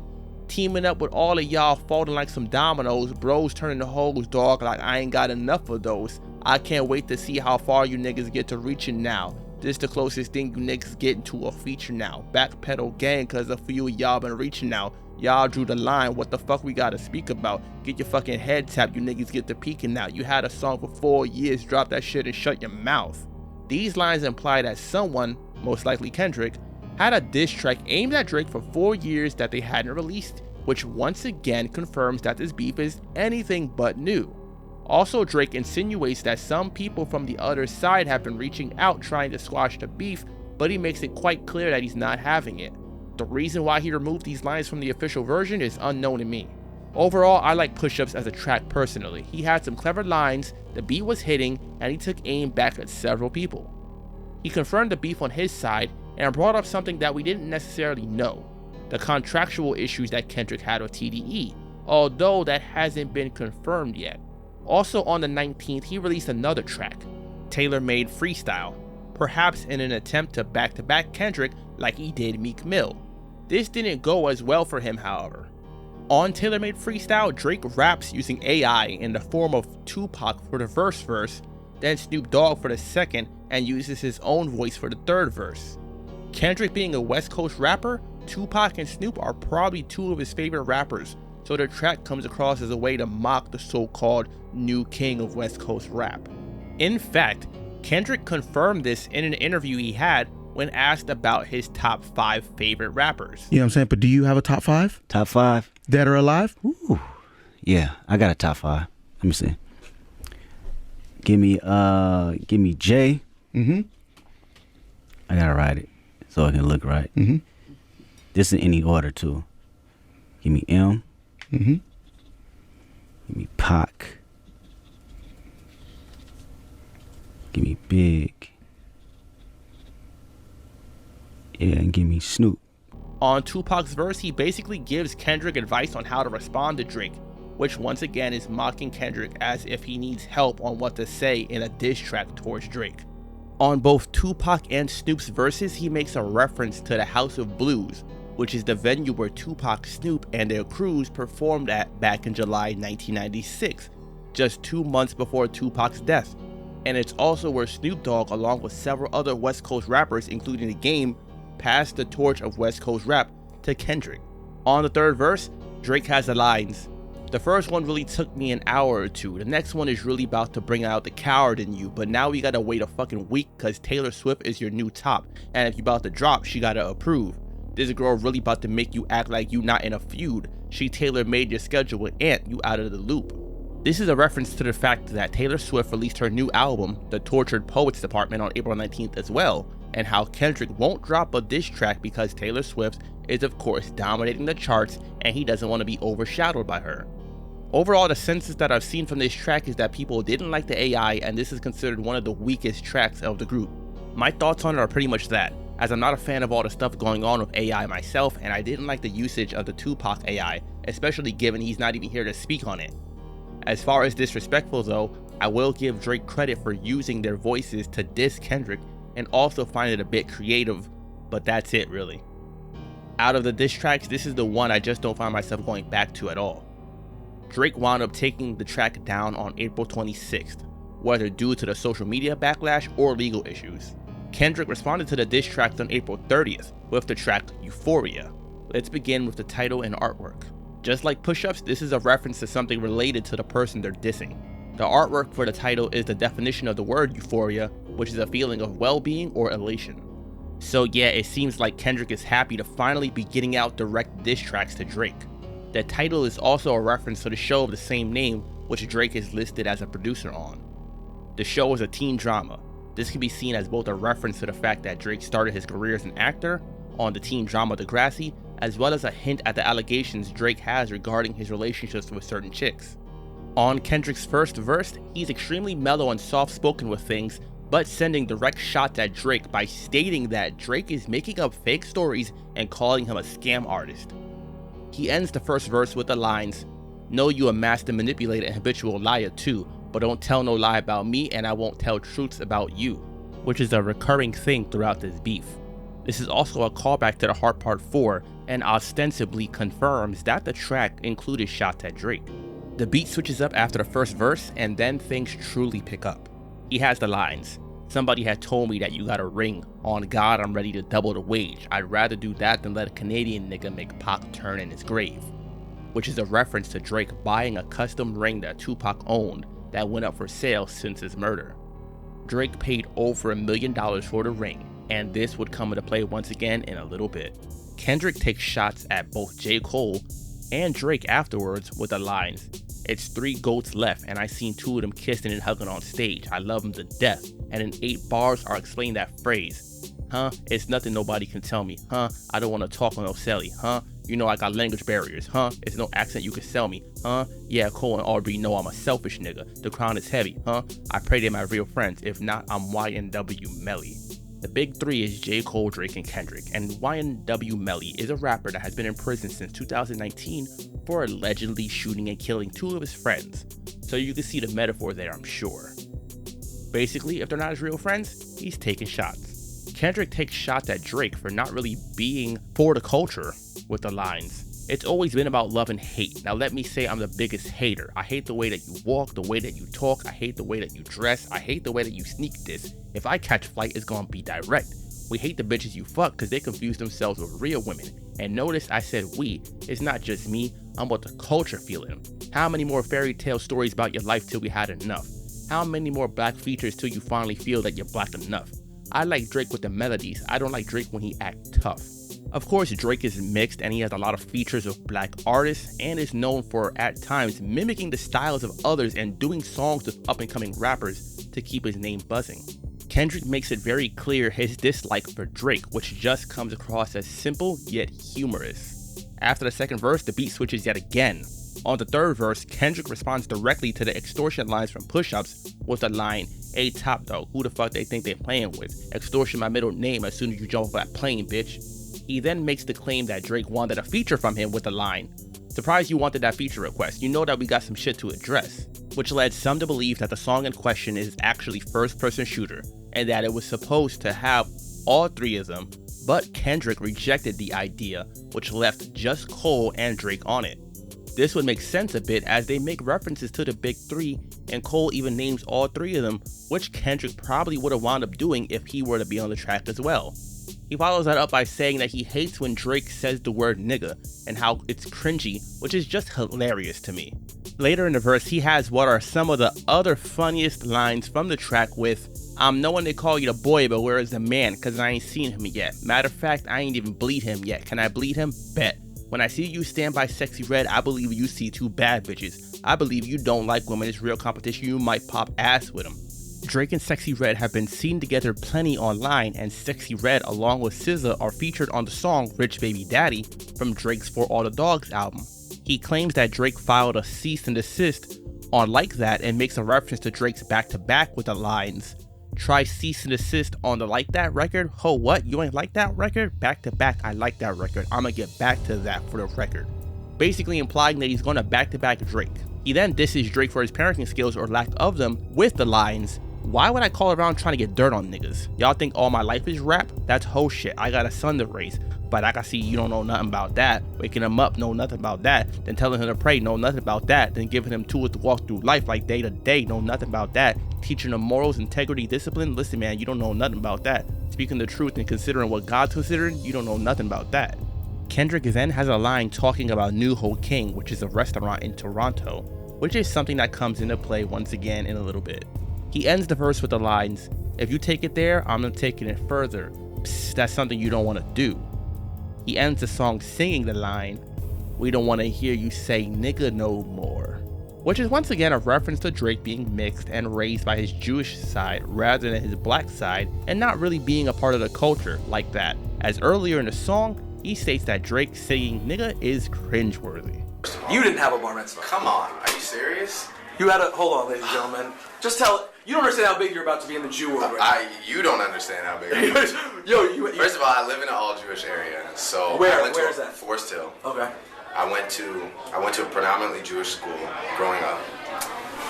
"Teaming up with all of y'all falling like some dominoes, bros turning to hoes, dog, like I ain't got enough of those. I can't wait to see how far you niggas get to reaching now. This the closest thing you niggas getting to a feature now. Backpedal gang cause a few of y'all been reaching now. Y'all drew the line, what the fuck we gotta speak about? Get your fucking head tapped, you niggas get to peeking now. You had a song for 4 years, drop that shit and shut your mouth." These lines imply that someone, most likely Kendrick, had a diss track aimed at Drake for 4 years that they hadn't released, which once again confirms that this beef is anything but new. Also, Drake insinuates that some people from the other side have been reaching out trying to squash the beef, but he makes it quite clear that he's not having it. The reason why he removed these lines from the official version is unknown to me. Overall, I like Push-Ups as a track personally. He had some clever lines, the beat was hitting, and he took aim back at several people. He confirmed the beef on his side and brought up something that we didn't necessarily know, the contractual issues that Kendrick had with TDE, although that hasn't been confirmed yet. Also on the 19th, he released another track, Tailor-Made Freestyle, perhaps in an attempt to back-to-back Kendrick like he did Meek Mill. This didn't go as well for him, however. On Tailor-Made Freestyle, Drake raps using AI in the form of Tupac for the first verse, then Snoop Dogg for the second, and uses his own voice for the third verse. Kendrick being a West Coast rapper, Tupac and Snoop are probably two of his favorite rappers, so the track comes across as a way to mock the so-called new king of West Coast rap. In fact, Kendrick confirmed this in an interview he had when asked about his top 5 favorite rappers. You know what I'm saying? But do you have a top 5? Top 5? Dead or alive? Ooh. Yeah, I got a top 5. Let me see. Give me J. Mm-hmm. I gotta write it so it can look right. Mm-hmm. This in any order too. Give me M. Mm-hmm. Give me Pac. Give me Big. Yeah, and give me Snoop. On Tupac's verse, he basically gives Kendrick advice on how to respond to Drake, which once again is mocking Kendrick as if he needs help on what to say in a diss track towards Drake. On both Tupac and Snoop's verses, he makes a reference to the House of Blues, which is the venue where Tupac, Snoop, and their crews performed at back in July 1996, just 2 months before Tupac's death. And it's also where Snoop Dogg, along with several other West Coast rappers, including The Game, passed the torch of West Coast rap to Kendrick. On the third verse, Drake has the lines, The first one really took me an hour or two. The next one is really about to bring out the coward in you, but now we gotta wait a fucking week cause Taylor Swift is your new top, and if you about to drop, she gotta approve. This girl really about to make you act like you not in a feud. She tailor-made your schedule with Ant, you out of the loop. This is a reference to the fact that Taylor Swift released her new album, The Tortured Poets Department, on April 19th as well, and how Kendrick won't drop a diss track because Taylor Swift is of course dominating the charts and he doesn't want to be overshadowed by her. Overall, the census that I've seen from this track is that people didn't like the AI and this is considered one of the weakest tracks of the group. My thoughts on it are pretty much that, as I'm not a fan of all the stuff going on with AI myself and I didn't like the usage of the Tupac AI, especially given he's not even here to speak on it. As far as disrespectful though, I will give Drake credit for using their voices to diss Kendrick and also find it a bit creative, but that's it really. Out of the diss tracks, this is the one I just don't find myself going back to at all. Drake wound up taking the track down on April 26th, whether due to the social media backlash or legal issues. Kendrick responded to the diss track on April 30th with the track Euphoria. Let's begin with the title and artwork. Just like push-ups, this is a reference to something related to the person they're dissing. The artwork for the title is the definition of the word euphoria, which is a feeling of well-being or elation. So yeah, it seems like Kendrick is happy to finally be getting out direct diss tracks to Drake. The title is also a reference to the show of the same name, which Drake is listed as a producer on. The show is a teen drama. This can be seen as both a reference to the fact that Drake started his career as an actor on the teen drama Degrassi, as well as a hint at the allegations Drake has regarding his relationships with certain chicks. On Kendrick's first verse, he's extremely mellow and soft-spoken with things, but sending direct shots at Drake by stating that Drake is making up fake stories and calling him a scam artist. He ends the first verse with the lines, "Know you a master manipulator and habitual liar too, but don't tell no lie about me and I won't tell truths about you," which is a recurring thing throughout this beef. This is also a callback to the Heart Part 4 and ostensibly confirms that the track included shots at Drake. The beat switches up after the first verse and then things truly pick up. He has the lines, "Somebody had told me that you got a ring. On God, I'm ready to double the wage. I'd rather do that than let a Canadian nigga make Pac turn in his grave," which is a reference to Drake buying a custom ring that Tupac owned that went up for sale since his murder. Drake paid over $1 million for the ring, and this would come into play once again in a little bit. Kendrick takes shots at both J. Cole and Drake afterwards with the lines, "It's 3 goats left and I seen 2 of them kissing and hugging on stage. I love them to death." And in 8 bars are explaining that phrase. "Huh? It's nothing nobody can tell me. Huh? I don't want to talk on no celly. Huh? You know I got language barriers. Huh? It's no accent you can sell me. Huh? Yeah, Cole and Aubrey know I'm a selfish nigga. The crown is heavy. Huh? I pray they're my real friends. If not, I'm YNW Melly." The big 3 is J. Cole, Drake, and Kendrick, and YNW Melly is a rapper that has been in prison since 2019 for allegedly shooting and killing 2 of his friends, so you can see the metaphor there, I'm sure. Basically, if they're not his real friends, he's taking shots. Kendrick takes shots at Drake for not really being for the culture with the lines, "It's always been about love and hate. Now let me say I'm the biggest hater. I hate the way that you walk, the way that you talk. I hate the way that you dress. I hate the way that you sneak this. If I catch flight, it's gonna be direct. We hate the bitches you fuck because they confuse themselves with real women. And notice I said we. It's not just me. I'm what the culture feeling. How many more fairy tale stories about your life till we had enough? How many more black features till you finally feel that you're black enough? I like Drake with the melodies. I don't like Drake when he act tough." Of course, Drake is mixed and he has a lot of features of black artists and is known for, at times, mimicking the styles of others and doing songs with up-and-coming rappers to keep his name buzzing. Kendrick makes it very clear his dislike for Drake, which just comes across as simple yet humorous. After the second verse, the beat switches yet again. On the third verse, Kendrick responds directly to the extortion lines from Push-Ups with the line, "Hey top dog, who the fuck they think they playing with? Extortion my middle name as soon as you jump off that plane, bitch." He then makes the claim that Drake wanted a feature from him with the line, "Surprised you wanted that feature request. You know that we got some shit to address," which led some to believe that the song in question is actually first-person shooter and that it was supposed to have all 3 of them, but Kendrick rejected the idea, which left just Cole and Drake on it. This would make sense a bit as they make references to the big 3 and Cole even names all 3 of them, which Kendrick probably would have wound up doing if he were to be on the track as well. He follows that up by saying that he hates when Drake says the word nigga and how it's cringy, which is just hilarious to me. Later in the verse, he has what are some of the other funniest lines from the track with, I'm knowing they call you the boy, but where is the man? Cause I ain't seen him yet. Matter of fact, I ain't even bleed him yet. Can I bleed him? Bet. When I see you stand by Sexy Red, I believe you see two bad bitches. I believe you don't like women. It's real competition. You might pop ass with them. Drake and Sexy Red have been seen together plenty online, and Sexy Red along with SZA are featured on the song Rich Baby Daddy from Drake's For All the Dogs album. He claims that Drake filed a cease and desist on Like That and makes a reference to Drake's back-to-back with the lines, try cease and desist on the Like That record? Ho, what? You ain't like that record? Back-to-back, I like that record. I'ma get back to that for the record. Basically implying that he's gonna back-to-back Drake. He then disses Drake for his parenting skills or lack of them with the lines, why would I call around trying to get dirt on niggas? Y'all think all my life is rap? That's whole shit. I got a son to raise. But I can see you don't know nothing about that. Waking him up, know nothing about that. Then telling him to pray, know nothing about that. Then giving him tools to walk through life like day to day, know nothing about that. Teaching him morals, integrity, discipline. Listen, man, you don't know nothing about that. Speaking the truth and considering what God's considering, you don't know nothing about that. Kendrick then has a line talking about New Ho King, which is a restaurant in Toronto, which is something that comes into play once again in a little bit. He ends the verse with the lines, if you take it there, I'm taking it further. Psst, that's something you don't want to do. He ends the song singing the line, we don't want to hear you say nigga no more, which is once again a reference to Drake being mixed and raised by his Jewish side rather than his black side and not really being a part of the culture like that, as earlier in the song, he states that Drake saying nigga is cringeworthy. You didn't have a bar mitzvah. Come on, are you serious? You had a, hold on ladies and gentlemen, just tell, you don't understand how big you're about to be in the Jew world right now. You don't understand how big. Yo, First of all, I live in an all-Jewish area, so where is that? Forest Hill. Okay. I went to a predominantly Jewish school growing up.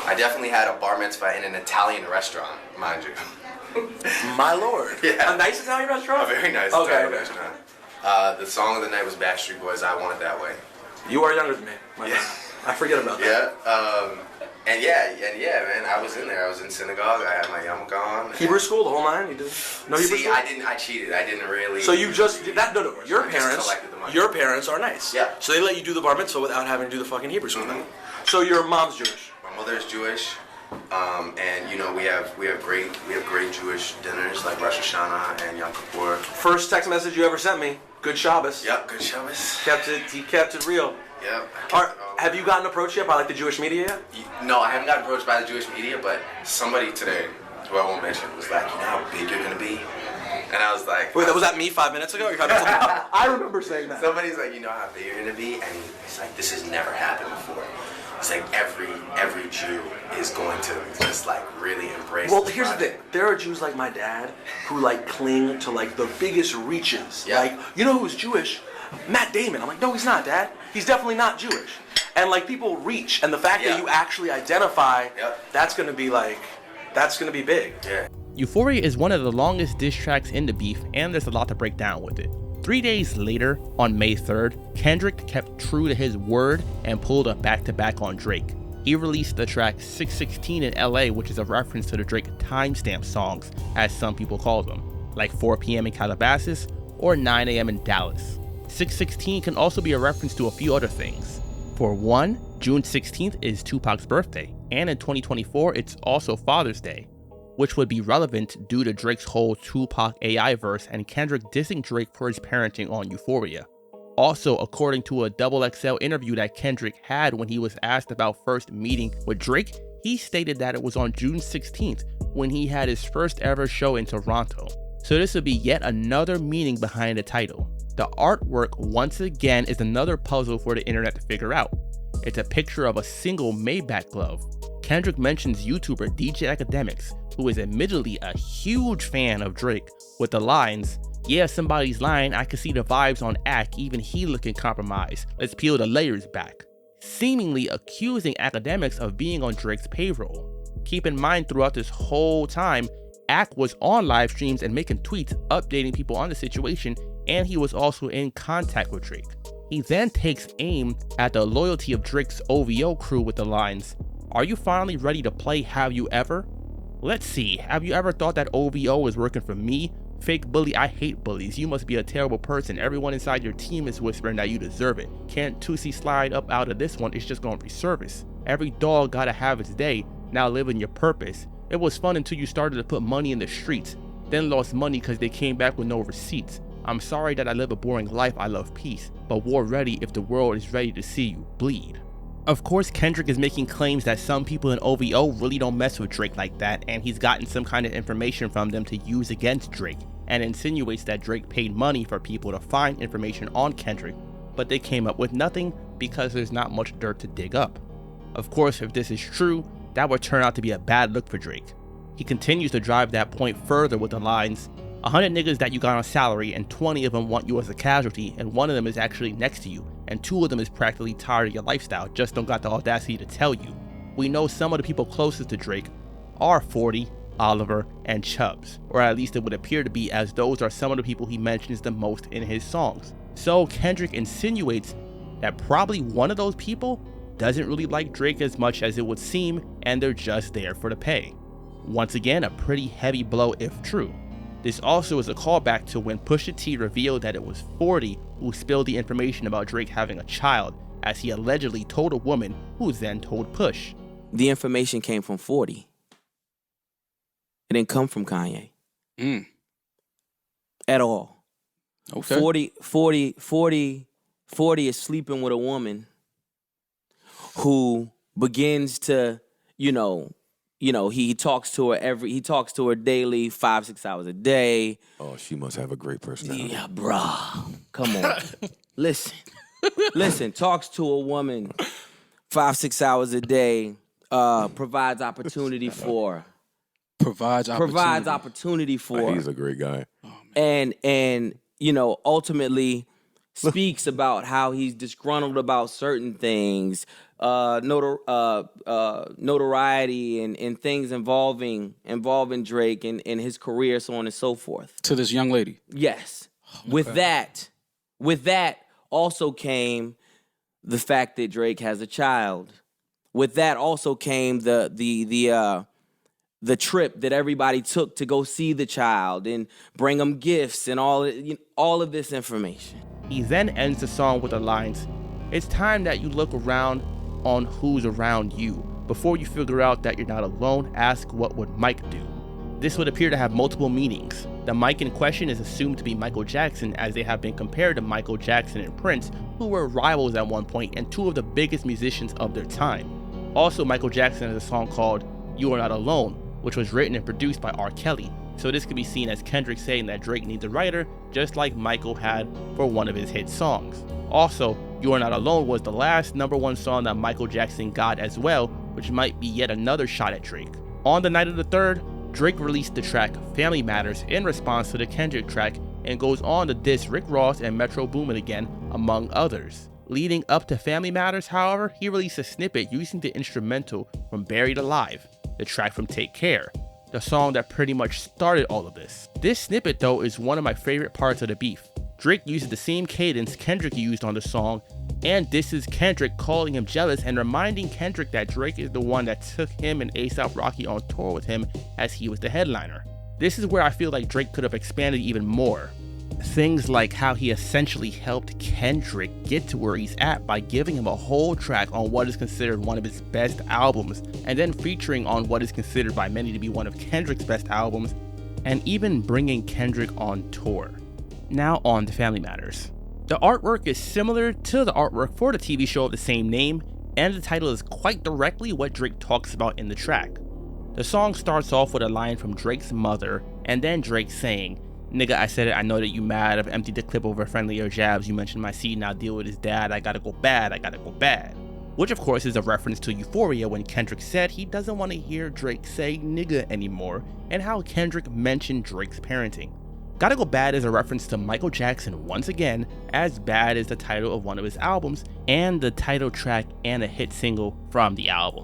I definitely had a bar mitzvah in an Italian restaurant, mind you. My lord. Yeah. A nice Italian restaurant? A very nice Italian restaurant. The song of the night was Backstreet Boys, I Want It That Way. You are younger than me. I forget about that. Yeah. And yeah, man, I was in there. I was in synagogue. I had my yarmulke on. Hebrew school, the whole nine. You did no Hebrew school? I didn't. I cheated. I didn't really. So you just did that? No. Your parents are nice. Yeah. So they let you do the bar mitzvah without having to do the fucking Hebrew school. Mm-hmm. So your mom's Jewish. My mother is Jewish, and you know we have great Jewish dinners like Rosh Hashanah and Yom Kippur. First text message you ever sent me. Good Shabbos. Yep. Good Shabbos. He kept it real. Yep. Have you gotten approached yet by like the Jewish media yet? No, I haven't gotten approached by the Jewish media, but somebody today, who I won't mention, was like, you know how big you're gonna be? And I was like, wait, was that me 5 minutes ago? I remember saying that. Somebody's like, you know how big you're gonna be? And he's like, this has never happened before. It's like every Jew is going to just like really embrace. Well, here's the thing. There are Jews like my dad who like cling to like the biggest reaches. Yeah. Like, you know who's Jewish? Matt Damon. I'm like, no, he's not, Dad. He's definitely not Jewish. And like people reach, and the fact that you actually identify, that's gonna be big. Yeah. Euphoria is one of the longest diss tracks in the beef, and there's a lot to break down with it. 3 days later, on May 3rd, Kendrick kept true to his word and pulled a back-to-back on Drake. He released the track 616 in LA, which is a reference to the Drake timestamp songs, as some people call them, like 4 p.m. in Calabasas or 9 a.m. in Dallas. 616 can also be a reference to a few other things. For one, June 16th is Tupac's birthday, and in 2024 it's also Father's Day, which would be relevant due to Drake's whole Tupac AI verse and Kendrick dissing Drake for his parenting on Euphoria. Also, according to a XXL interview that Kendrick had when he was asked about first meeting with Drake, he stated that it was on June 16th when he had his first ever show in Toronto. So this would be yet another meaning behind the title. The artwork, once again, is another puzzle for the internet to figure out. It's a picture of a single Maybach glove. Kendrick mentions YouTuber DJ Academics, who is admittedly a huge fan of Drake, with the lines, yeah, somebody's lying, I can see the vibes on Ak, even he looking compromised, let's peel the layers back, seemingly accusing Academics of being on Drake's payroll. Keep in mind, throughout this whole time, Ak was on live streams and making tweets updating people on the situation, and he was also in contact with Drake. He then takes aim at the loyalty of Drake's OVO crew with the lines, are you finally ready to play Have You Ever? Let's see, have you ever thought that OVO is working for me, fake bully, I hate bullies. You must be a terrible person. Everyone inside your team is whispering that you deserve it. Can't Tootsie slide up out of this one, it's just gonna resurface. Every dog gotta have its day, now live in your purpose. It was fun until you started to put money in the streets, then lost money cause they came back with no receipts. I'm sorry that I live a boring life, I love peace, but war ready if the world is ready to see you bleed. Of course, Kendrick is making claims that some people in OVO really don't mess with Drake like that, and he's gotten some kind of information from them to use against Drake, and insinuates that Drake paid money for people to find information on Kendrick, but they came up with nothing because there's not much dirt to dig up. Of course, if this is true, that would turn out to be a bad look for Drake. He continues to drive that point further with the lines, 100 niggas that you got on salary and 20 of them want you as a casualty, and one of them is actually next to you, and 2 of them is practically tired of your lifestyle, just don't got the audacity to tell you. We know some of the people closest to Drake are 40, Oliver, and Chubbs, or at least it would appear to be, as those are some of the people he mentions the most in his songs. So Kendrick insinuates that probably one of those people doesn't really like Drake as much as it would seem, and they're just there for the pay. Once again, a pretty heavy blow if true. This also is a callback to when Pusha T revealed that it was 40 who spilled the information about Drake having a child, as he allegedly told a woman who then told Push. The information came from 40. It didn't come from Kanye. At all. Okay. 40 is sleeping with a woman who begins to, he talks to her daily, 5-6 hours a day. Oh, she must have a great personality. Yeah, bruh. Come on. Listen, talks to a woman 5-6 hours a day, provides opportunity for her. Provides opportunity for He's a great guy. and ultimately speaks about how he's disgruntled about certain things, notoriety and things involving Drake and his career, so on and so forth. To this young lady. Yes. With that also came the fact that Drake has a child. With that also came the trip that everybody took to go see the child and bring them gifts and all of this information. He then ends the song with the lines, "It's time that you look around on who's around you. Before you figure out that you're not alone, ask what would Mike do?" This would appear to have multiple meanings. The Mike in question is assumed to be Michael Jackson, as they have been compared to Michael Jackson and Prince, who were rivals at one point and 2 of the biggest musicians of their time. Also, Michael Jackson has a song called "You Are Not Alone," which was written and produced by R. Kelly. So this could be seen as Kendrick saying that Drake needs a writer, just like Michael had for one of his hit songs. Also, "You Are Not Alone" was the last #1 song that Michael Jackson got as well, which might be yet another shot at Drake. On the night of the 3rd, Drake released the track Family Matters in response to the Kendrick track, and goes on to diss Rick Ross and Metro Boomin again, among others. Leading up to Family Matters, however, he released a snippet using the instrumental from Buried Alive, the track from Take Care, the song that pretty much started all of this. This snippet though is one of my favorite parts of the beef. Drake uses the same cadence Kendrick used on the song, and this is Kendrick calling him jealous and reminding Kendrick that Drake is the one that took him and A$AP Rocky on tour with him as he was the headliner. This is where I feel like Drake could have expanded even more. Things like how he essentially helped Kendrick get to where he's at by giving him a whole track on what is considered one of his best albums, and then featuring on what is considered by many to be one of Kendrick's best albums, and even bringing Kendrick on tour. Now on to Family Matters. The artwork is similar to the artwork for the TV show of the same name, and the title is quite directly what Drake talks about in the track. The song starts off with a line from Drake's mother, and then Drake saying, "Nigga, I said it, I know that you mad. I've emptied the clip over friendlier jabs. You mentioned my seed, now deal with his dad. I gotta go bad, I gotta go bad." Which of course is a reference to Euphoria, when Kendrick said he doesn't want to hear Drake say nigga anymore, and how Kendrick mentioned Drake's parenting. Gotta Go Bad is a reference to Michael Jackson once again, as Bad is the title of one of his albums, and the title track and a hit single from the album.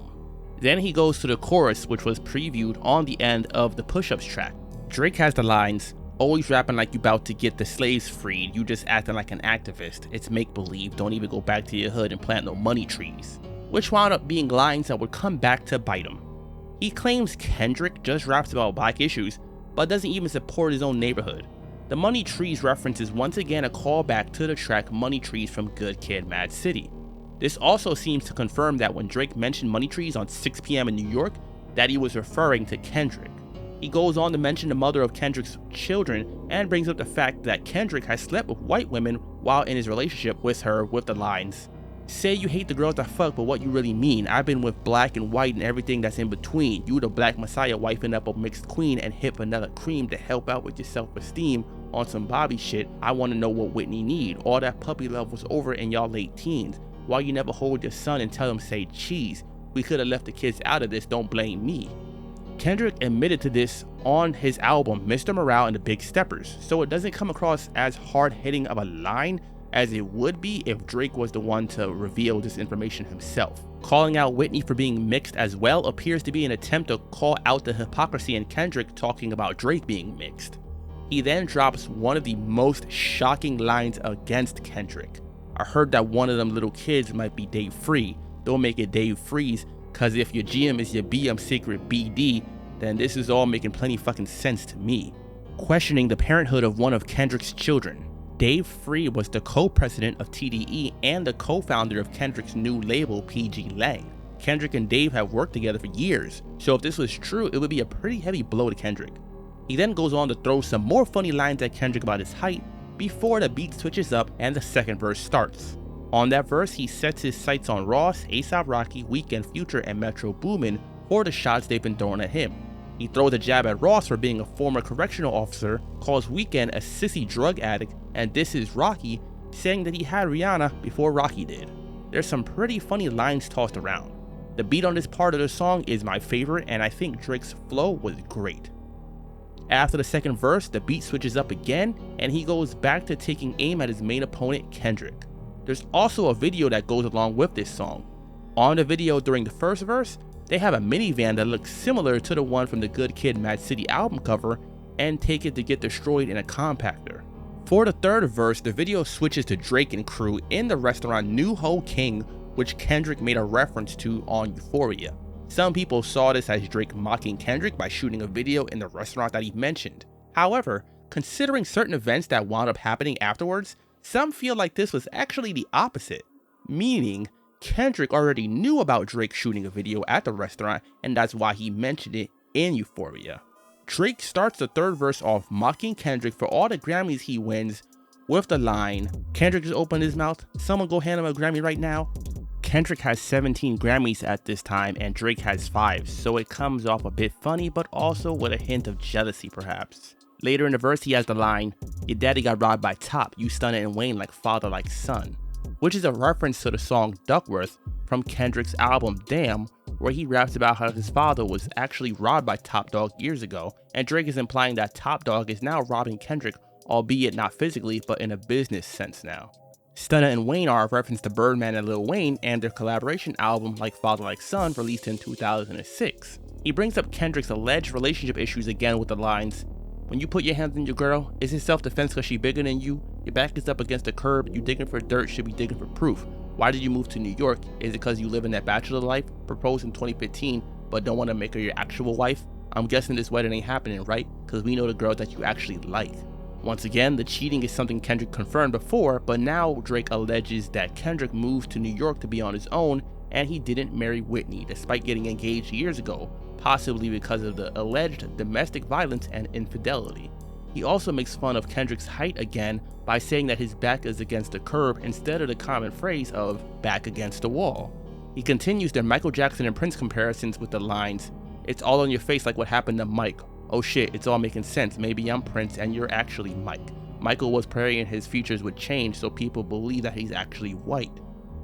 Then he goes to the chorus, which was previewed on the end of the Push-Ups track. Drake has the lines, "Always rapping like you about to get the slaves freed, you just acting like an activist. It's make-believe, don't even go back to your hood and plant no money trees," which wound up being lines that would come back to bite him. He claims Kendrick just raps about black issues, but doesn't even support his own neighborhood. The Money Trees reference is once again a callback to the track Money Trees from Good Kid, Mad City. This also seems to confirm that when Drake mentioned Money Trees on 6 p.m. in New York, that he was referring to Kendrick. He goes on to mention the mother of Kendrick's children and brings up the fact that Kendrick has slept with white women while in his relationship with her with the lines, "Say you hate the girls I fuck, but what you really mean? I've been with black and white and everything that's in between. You the black messiah wifing up a mixed queen and hit vanilla cream to help out with your self-esteem on some Bobby shit. I want to know what Whitney need. All that puppy love was over in y'all late teens. Why you never hold your son and tell him say cheese? We could have left the kids out of this, don't blame me." Kendrick admitted to this on his album Mr. Morale and the Big Steppers, so it doesn't come across as hard-hitting of a line as it would be if Drake was the one to reveal this information himself. Calling out Whitney for being mixed as well appears to be an attempt to call out the hypocrisy in Kendrick talking about Drake being mixed. He then drops one of the most shocking lines against Kendrick. "I heard that one of them little kids might be Dave Free. Don't make it Dave Freeze, cause if your GM is your BM secret BD, then this is all making plenty fucking sense to me." Questioning the parenthood of one of Kendrick's children. Dave Free was the co-president of TDE and the co-founder of Kendrick's new label PG Lang. Kendrick and Dave have worked together for years, so if this was true, it would be a pretty heavy blow to Kendrick. He then goes on to throw some more funny lines at Kendrick about his height before the beat switches up and the second verse starts. On that verse, he sets his sights on Ross, A$AP Rocky, Weeknd, Future, and Metro Boomin for the shots they've been throwing at him. He throws a jab at Ross for being a former correctional officer, calls Weeknd a sissy drug addict, and disses Rocky, saying that he had Rihanna before Rocky did. There's some pretty funny lines tossed around. The beat on this part of the song is my favorite, and I think Drake's flow was great. After the second verse, the beat switches up again, and he goes back to taking aim at his main opponent, Kendrick. There's also a video that goes along with this song. On the video during the first verse, they have a minivan that looks similar to the one from the Good Kid, Mad City album cover and take it to get destroyed in a compactor. For the third verse, the video switches to Drake and crew in the restaurant New Ho King, which Kendrick made a reference to on Euphoria. Some people saw this as Drake mocking Kendrick by shooting a video in the restaurant that he mentioned. However, considering certain events that wound up happening afterwards, some feel like this was actually the opposite, meaning Kendrick already knew about Drake shooting a video at the restaurant, and that's why he mentioned it in Euphoria. Drake starts the third verse off mocking Kendrick for all the Grammys he wins with the line, "Kendrick just opened his mouth, someone go hand him a Grammy right now." Kendrick has 17 Grammys at this time and Drake has 5, so it comes off a bit funny but also with a hint of jealousy perhaps. Later in the verse he has the line, "Your daddy got robbed by Top, you Stunna and Wayne like father like son," which is a reference to the song Duckworth from Kendrick's album Damn, where he raps about how his father was actually robbed by Top Dawg years ago, and Drake is implying that Top Dawg is now robbing Kendrick, albeit not physically but in a business sense now. Stunna and Wayne are a reference to Birdman and Lil Wayne and their collaboration album Like Father Like Son released in 2006. He brings up Kendrick's alleged relationship issues again with the lines, "When you put your hands on your girl, is it self-defense cause she bigger than you? Your back is up against the curb, you digging for dirt, should be digging for proof. Why did you move to New York? Is it cause you live in that bachelor life? Proposed in 2015, but don't want to make her your actual wife? I'm guessing this wedding ain't happening, right? Cause we know the girl that you actually like." Once again, the cheating is something Kendrick confirmed before, but now Drake alleges that Kendrick moved to New York to be on his own, and he didn't marry Whitney despite getting engaged years ago, possibly because of the alleged domestic violence and infidelity. He also makes fun of Kendrick's height again by saying that his back is against the curb instead of the common phrase of back against the wall. He continues their Michael Jackson and Prince comparisons with the lines, "It's all on your face like what happened to Mike. Oh shit, it's all making sense. Maybe I'm Prince and you're actually Mike. Michael was praying his features would change so people believe that he's actually white."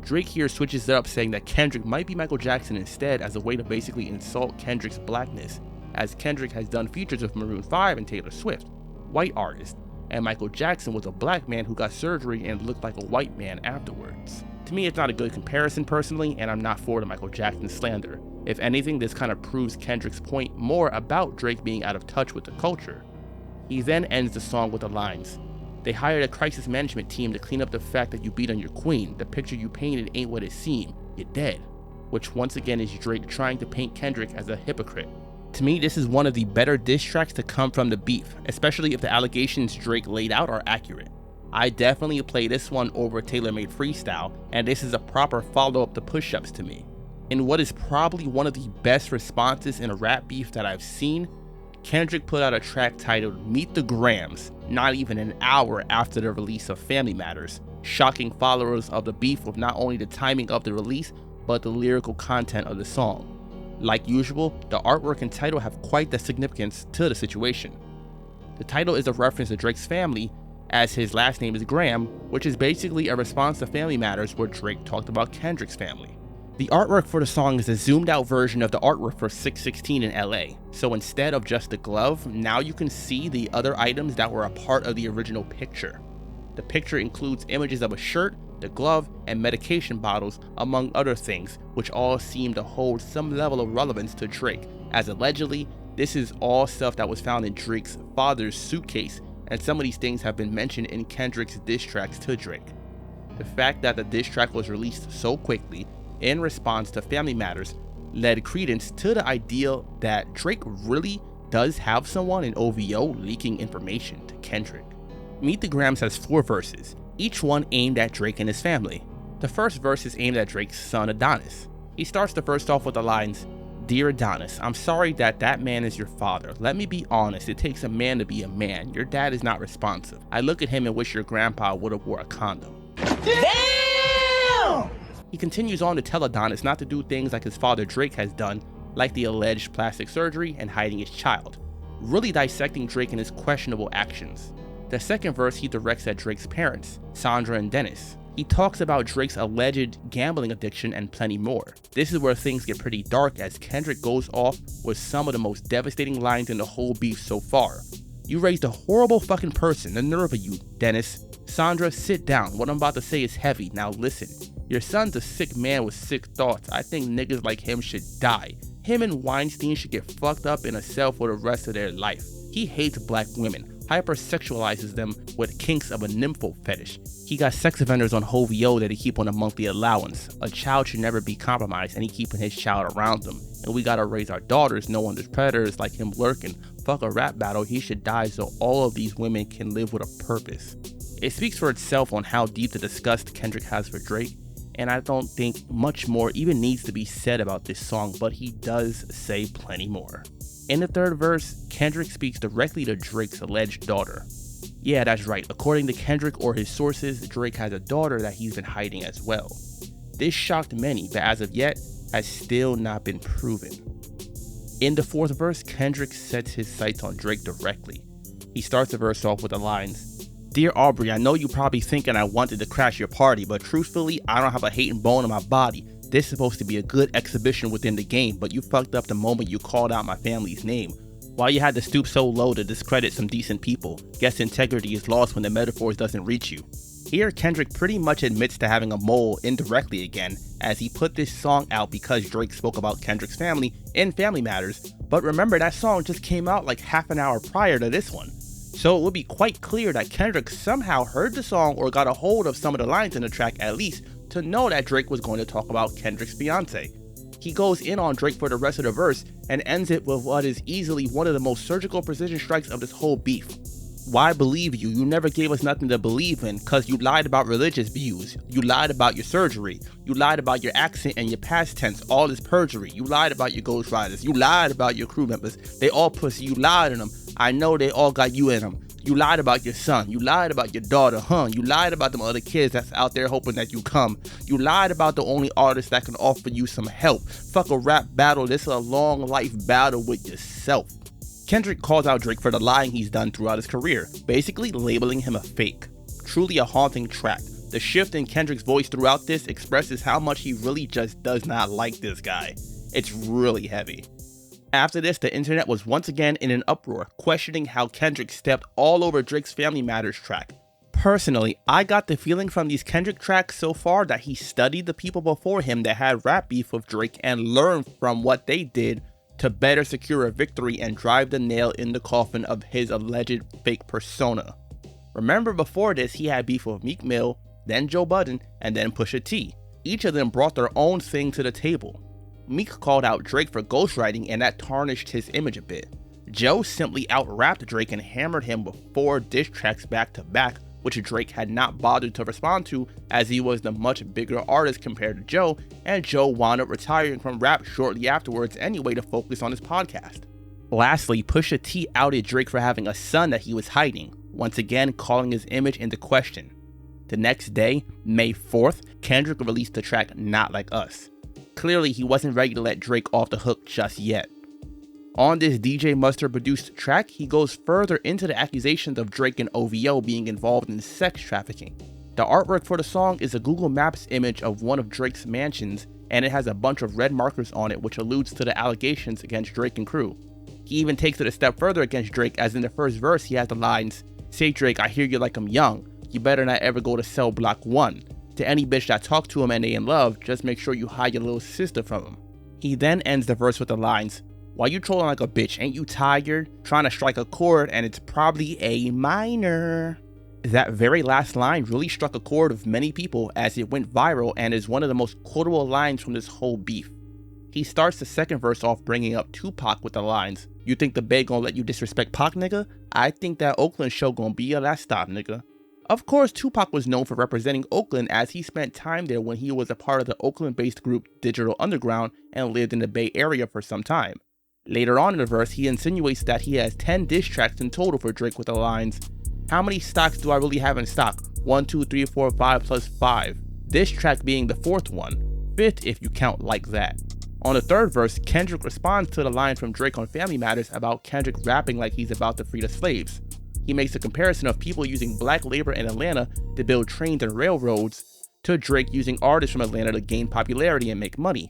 Drake here switches it up saying that Kendrick might be Michael Jackson instead as a way to basically insult Kendrick's blackness, as Kendrick has done features with Maroon 5 and Taylor Swift, white artists, and Michael Jackson was a black man who got surgery and looked like a white man afterwards. To me, it's not a good comparison personally, and I'm not for the Michael Jackson slander. If anything, this kind of proves Kendrick's point more about Drake being out of touch with the culture. He then ends the song with the lines, "They hired a crisis management team to clean up the fact that you beat on your queen. The picture you painted ain't what it seemed. You're dead." Which once again is Drake trying to paint Kendrick as a hypocrite. To me, this is one of the better diss tracks to come from the beef, especially if the allegations Drake laid out are accurate. I definitely play this one over Taylor Made Freestyle, and this is a proper follow-up to Push-Ups to me. In what is probably one of the best responses in a rap beef that I've seen, Kendrick put out a track titled Meet the Grams not even an hour after the release of Family Matters, shocking followers of the beef with not only the timing of the release, but the lyrical content of the song. Like usual, the artwork and title have quite the significance to the situation. The title is a reference to Drake's family, as his last name is Graham, which is basically a response to Family Matters where Drake talked about Kendrick's family. The artwork for the song is a zoomed out version of the artwork for 616 in LA, so instead of just the glove, now you can see the other items that were a part of the original picture. The picture includes images of a shirt, the glove, and medication bottles, among other things, which all seem to hold some level of relevance to Drake, as allegedly, this is all stuff that was found in Drake's father's suitcase, and some of these things have been mentioned in Kendrick's diss tracks to Drake. The fact that the diss track was released so quickly, in response to Family Matters, led credence to the idea that Drake really does have someone in OVO leaking information to Kendrick. Meet the Grams has 4 verses, each one aimed at Drake and his family. The first verse is aimed at Drake's son Adonis. He starts the verse off with the lines, "Dear Adonis, I'm sorry that man is your father. Let me be honest, it takes a man to be a man. Your dad is not responsive. I look at him and wish your grandpa would have wore a condom." Damn! He continues on to tell Adonis not to do things like his father Drake has done, like the alleged plastic surgery and hiding his child, really dissecting Drake and his questionable actions. The second verse he directs at Drake's parents, Sandra and Dennis. He talks about Drake's alleged gambling addiction and plenty more. This is where things get pretty dark as Kendrick goes off with some of the most devastating lines in the whole beef so far. "You raised a horrible fucking person, the nerve of you, Dennis. Sandra, sit down. What I'm about to say is heavy. Now listen. Your son's a sick man with sick thoughts. I think niggas like him should die. Him and Weinstein should get fucked up in a cell for the rest of their life. He hates black women, hypersexualizes them with kinks of a nympho fetish. He got sex offenders on HOVO that he keep on a monthly allowance. A child should never be compromised and he keeping his child around them. And we gotta raise our daughters knowing there's predators like him lurking. Fuck a rap battle, he should die so all of these women can live with a purpose." It speaks for itself on how deep the disgust Kendrick has for Drake, and I don't think much more even needs to be said about this song, but he does say plenty more. In the third verse, Kendrick speaks directly to Drake's alleged daughter. Yeah, that's right. According to Kendrick or his sources, Drake has a daughter that he's been hiding as well. This shocked many, but as of yet, has still not been proven. In the fourth verse, Kendrick sets his sights on Drake directly. He starts the verse off with the lines, "Dear Aubrey, I know you probably thinking I wanted to crash your party, but truthfully, I don't have a hating bone in my body. This is supposed to be a good exhibition within the game, but you fucked up the moment you called out my family's name. Why you had to stoop so low to discredit some decent people? Guess integrity is lost when the metaphors doesn't reach you." Here, Kendrick pretty much admits to having a mole indirectly again, as he put this song out because Drake spoke about Kendrick's family in Family Matters, but remember that song just came out like half an hour prior to this one. So it would be quite clear that Kendrick somehow heard the song or got a hold of some of the lines in the track at least to know that Drake was going to talk about Kendrick's fiance. He goes in on Drake for the rest of the verse and ends it with what is easily one of the most surgical precision strikes of this whole beef. "Why believe you? You never gave us nothing to believe in cause you lied about religious views. You lied about your surgery. You lied about your accent and your past tense. All is perjury. You lied about your ghostwriters. You lied about your crew members. They all pussy. You lied on them. I know they all got you in them. You lied about your son. You lied about your daughter, You lied about them other kids that's out there hoping that you come. You lied about the only artist that can offer you some help. Fuck a rap battle. This is a long life battle with yourself." Kendrick calls out Drake for the lying he's done throughout his career, basically labeling him a fake. Truly a haunting track. The shift in Kendrick's voice throughout this expresses how much he really just does not like this guy. It's really heavy. After this, the internet was once again in an uproar, questioning how Kendrick stepped all over Drake's Family Matters track. Personally, I got the feeling from these Kendrick tracks so far that he studied the people before him that had rap beef with Drake and learned from what they did to better secure a victory and drive the nail in the coffin of his alleged fake persona. Remember before this, he had beef with Meek Mill, then Joe Budden, and then Pusha T. Each of them brought their own thing to the table. Meek called out Drake for ghostwriting, and that tarnished his image a bit. Joe simply out-rapped Drake and hammered him with 4 diss tracks back to back, which Drake had not bothered to respond to as he was the much bigger artist compared to Joe, and Joe wound up retiring from rap shortly afterwards anyway to focus on his podcast. Lastly, Pusha T outed Drake for having a son that he was hiding, once again calling his image into question. The next day, May 4th, Kendrick released the track Not Like Us. Clearly, he wasn't ready to let Drake off the hook just yet. On this DJ Mustard produced track, he goes further into the accusations of Drake and OVO being involved in sex trafficking. The artwork for the song is a Google Maps image of one of Drake's mansions, and it has a bunch of red markers on it which alludes to the allegations against Drake and crew. He even takes it a step further against Drake, as in the first verse he has the lines, "Say Drake, I hear you like I'm young. You better not ever go to cell block 1. To any bitch that talk to him and they in love, just make sure you hide your little sister from him." He then ends the verse with the lines, "Why you trolling like a bitch? Ain't you tired? Trying to strike a chord and it's probably A minor." That very last line really struck a chord with many people as it went viral and is one of the most quotable lines from this whole beef. He starts the second verse off bringing up Tupac with the lines, "You think the Bay gon' let you disrespect Pac, nigga? I think that Oakland show gon' be your last stop, nigga." Of course, Tupac was known for representing Oakland as he spent time there when he was a part of the Oakland-based group Digital Underground and lived in the Bay Area for some time. Later on in the verse, he insinuates that he has 10 diss tracks in total for Drake with the lines, "How many stocks do I really have in stock? 1, 2, 3, 4, 5 plus 5. This track being the 4th one, 5th if you count like that." On the 3rd verse, Kendrick responds to the line from Drake on Family Matters about Kendrick rapping like he's about to free the slaves. He makes a comparison of people using black labor in Atlanta to build trains and railroads to Drake using artists from Atlanta to gain popularity and make money.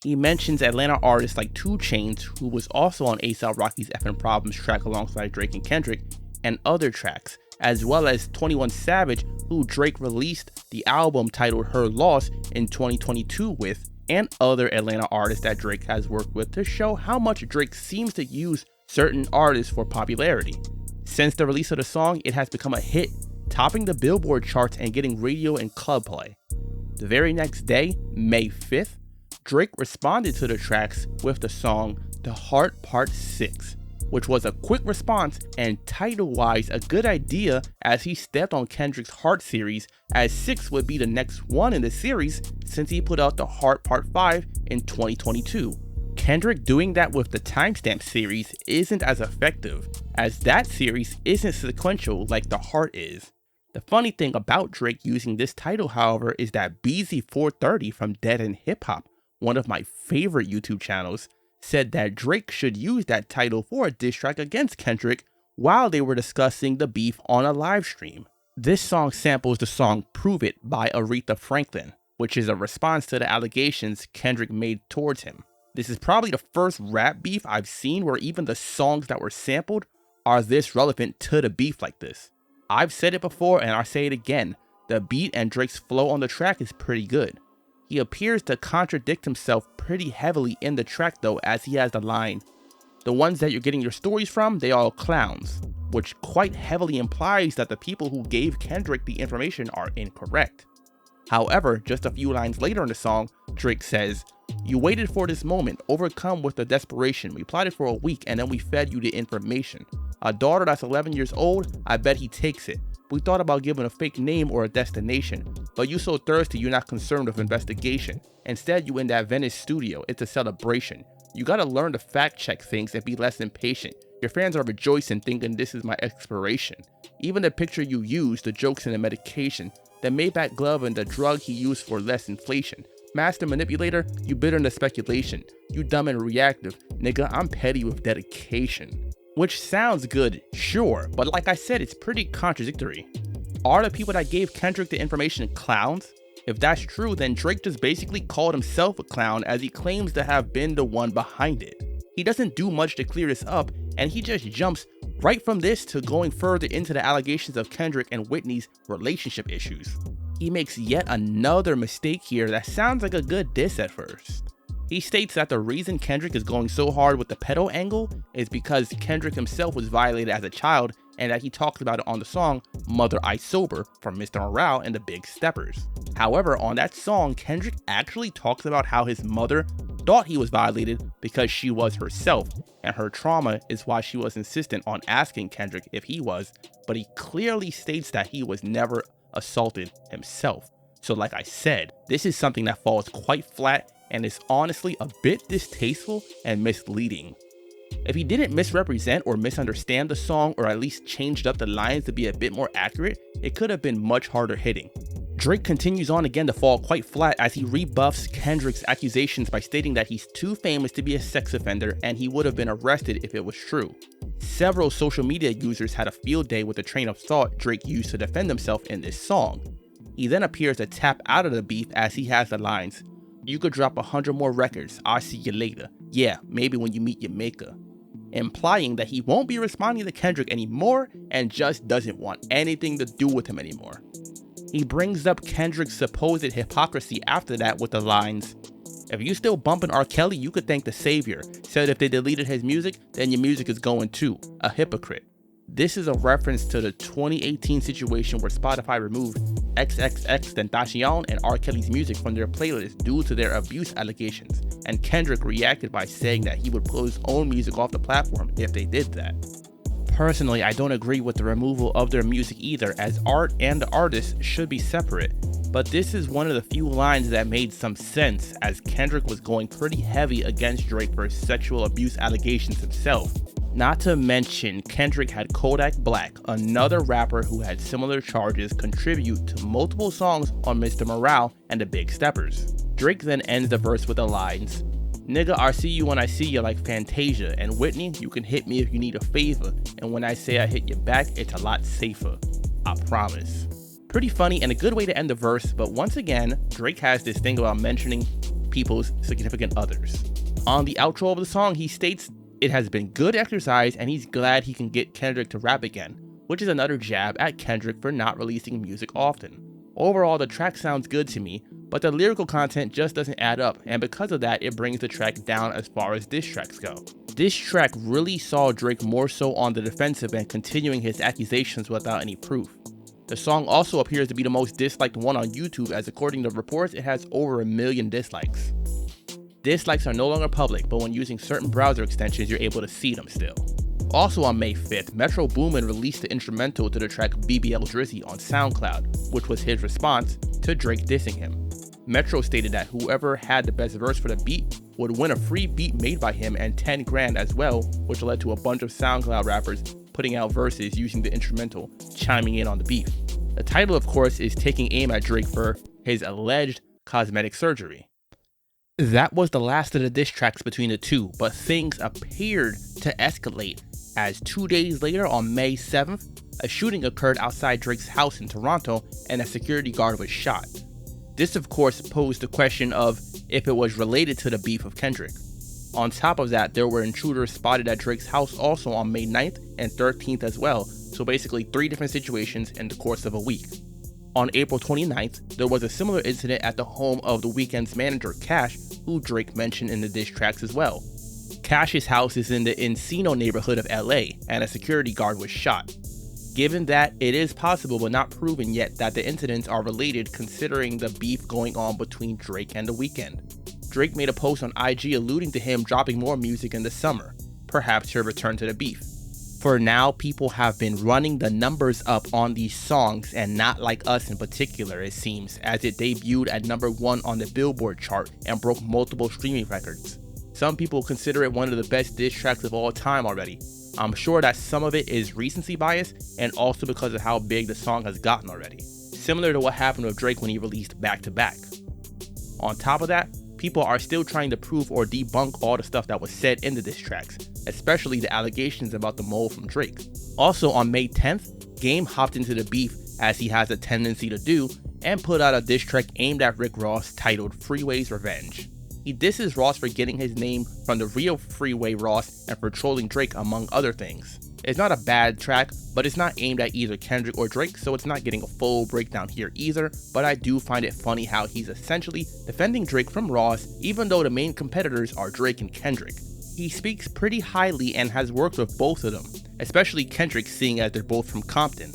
He mentions Atlanta artists like 2 Chainz, who was also on A$AP Rocky's Effin' Problems track alongside Drake and Kendrick, and other tracks, as well as 21 Savage, who Drake released the album titled Her Loss in 2022 with, and other Atlanta artists that Drake has worked with to show how much Drake seems to use certain artists for popularity. Since the release of the song, it has become a hit, topping the Billboard charts and getting radio and club play. The very next day, May 5th, Drake responded to the tracks with the song The Heart Part 6, which was a quick response and title-wise a good idea as he stepped on Kendrick's Heart series, as 6 would be the next one in the series since he put out The Heart Part 5 in 2022. Kendrick doing that with the Timestamp series isn't as effective, as that series isn't sequential like The Heart is. The funny thing about Drake using this title, however, is that BZ430 from Dead End Hip Hop, one of my favorite YouTube channels, said that Drake should use that title for a diss track against Kendrick while they were discussing the beef on a live stream. This song samples the song Prove It by Aretha Franklin, which is a response to the allegations Kendrick made towards him. This is probably the first rap beef I've seen where even the songs that were sampled are this relevant to the beef like this. I've said it before and I'll say it again, the beat and Drake's flow on the track is pretty good. He appears to contradict himself pretty heavily in the track though, as he has the line, "The ones that you're getting your stories from, they all clowns," which quite heavily implies that the people who gave Kendrick the information are incorrect. However, just a few lines later in the song, Drake says, "You waited for this moment, overcome with the desperation. We plotted for a week and then we fed you the information. A daughter that's 11 years old, I bet he takes it. We thought about giving a fake name or a destination, but you so thirsty you're not concerned with investigation. Instead, you in that Venice studio, it's a celebration. You gotta learn to fact check things and be less impatient. Your fans are rejoicing thinking this is my expiration. Even the picture you use, the jokes and the medication, the Maybach glove and the drug he used for less inflation. Master manipulator, you bitter in the speculation. You dumb and reactive, nigga, I'm petty with dedication." Which sounds good, sure, but like I said, it's pretty contradictory. Are the people that gave Kendrick the information clowns? If that's true, then Drake just basically called himself a clown as he claims to have been the one behind it. He doesn't do much to clear this up, and he just jumps right from this to going further into the allegations of Kendrick and Whitney's relationship issues. He makes yet another mistake here that sounds like a good diss at first. He states that the reason Kendrick is going so hard with the pedo angle is because Kendrick himself was violated as a child and that he talks about it on the song Mother I Sober from Mr. Morale and the Big Steppers. However, on that song, Kendrick actually talks about how his mother thought he was violated because she was herself, and her trauma is why she was insistent on asking Kendrick if he was, but he clearly states that he was never assaulted himself. So like I said, this is something that falls quite flat and is honestly a bit distasteful and misleading. If he didn't misrepresent or misunderstand the song, or at least changed up the lines to be a bit more accurate, it could have been much harder hitting. Drake continues on again to fall quite flat as he rebuffs Kendrick's accusations by stating that he's too famous to be a sex offender and he would have been arrested if it was true. Several social media users had a field day with the train of thought Drake used to defend himself in this song. He then appears to tap out of the beef as he has the lines, "You could drop 100 more records, I'll see you later. Yeah, maybe when you meet your maker," implying that he won't be responding to Kendrick anymore and just doesn't want anything to do with him anymore. He brings up Kendrick's supposed hypocrisy after that with the lines, "If you still bumping R. Kelly, you could thank the savior. Said if they deleted his music, then your music is going too. A hypocrite." This is a reference to the 2018 situation where Spotify removed XXXTentacion and R. Kelly's music from their playlist due to their abuse allegations, and Kendrick reacted by saying that he would pull his own music off the platform if they did that. Personally, I don't agree with the removal of their music either, as art and the artist should be separate, but this is one of the few lines that made some sense, as Kendrick was going pretty heavy against Drake for his sexual abuse allegations himself. Not to mention, Kendrick had Kodak Black, another rapper who had similar charges, contribute to multiple songs on Mr. Morale and the Big Steppers. Drake then ends the verse with the lines, "Nigga, I see you when I see you like Fantasia, and Whitney, you can hit me if you need a favor, and when I say I hit your back, it's a lot safer. I promise." Pretty funny and a good way to end the verse, but once again, Drake has this thing about mentioning people's significant others. On the outro of the song, he states it has been good exercise and he's glad he can get Kendrick to rap again, which is another jab at Kendrick for not releasing music often. Overall, the track sounds good to me, but the lyrical content just doesn't add up, and because of that, it brings the track down as far as diss tracks go. This track really saw Drake more so on the defensive and continuing his accusations without any proof. The song also appears to be the most disliked one on YouTube, as according to reports, it has over 1 million dislikes. Dislikes are no longer public, but when using certain browser extensions, you're able to see them still. Also on May 5th, Metro Boomin released the instrumental to the track BBL Drizzy on SoundCloud, which was his response to Drake dissing him. Metro stated that whoever had the best verse for the beat would win a free beat made by him and 10 grand as well, which led to a bunch of SoundCloud rappers putting out verses using the instrumental, chiming in on the beef. The title, of course, is taking aim at Drake for his alleged cosmetic surgery. That was the last of the diss tracks between the two, but things appeared to escalate as 2 days later, on May 7th, a shooting occurred outside Drake's house in Toronto and a security guard was shot. This, of course, posed the question of if it was related to the beef of Kendrick. On top of that, there were intruders spotted at Drake's house also on May 9th and 13th as well, so basically 3 different situations in the course of a week. On April 29th, there was a similar incident at the home of The Weeknd's manager, Cash, who Drake mentioned in the diss tracks as well. Cash's house is in the Encino neighborhood of LA, and a security guard was shot. Given that it is possible but not proven yet that the incidents are related, considering the beef going on between Drake and The Weeknd. Drake made a post on IG alluding to him dropping more music in the summer, perhaps he'll return to the beef. For now, people have been running the numbers up on these songs, and not like us in particular, it seems, as it debuted at number 1 on the Billboard chart and broke multiple streaming records. Some people consider it one of the best diss tracks of all time already. I'm sure that some of it is recency bias and also because of how big the song has gotten already, similar to what happened with Drake when he released Back to Back. On top of that, people are still trying to prove or debunk all the stuff that was said in the diss tracks, especially the allegations about the mole from Drake. Also on May 10th, Game hopped into the beef, as he has a tendency to do, and put out a diss track aimed at Rick Ross titled Freeway's Revenge. He disses Ross for getting his name from the real Freeway Ross and for trolling Drake, among other things. It's not a bad track, but it's not aimed at either Kendrick or Drake, so it's not getting a full breakdown here either, but I do find it funny how he's essentially defending Drake from Ross, even though the main competitors are Drake and Kendrick. He speaks pretty highly and has worked with both of them, especially Kendrick, seeing as they're both from Compton.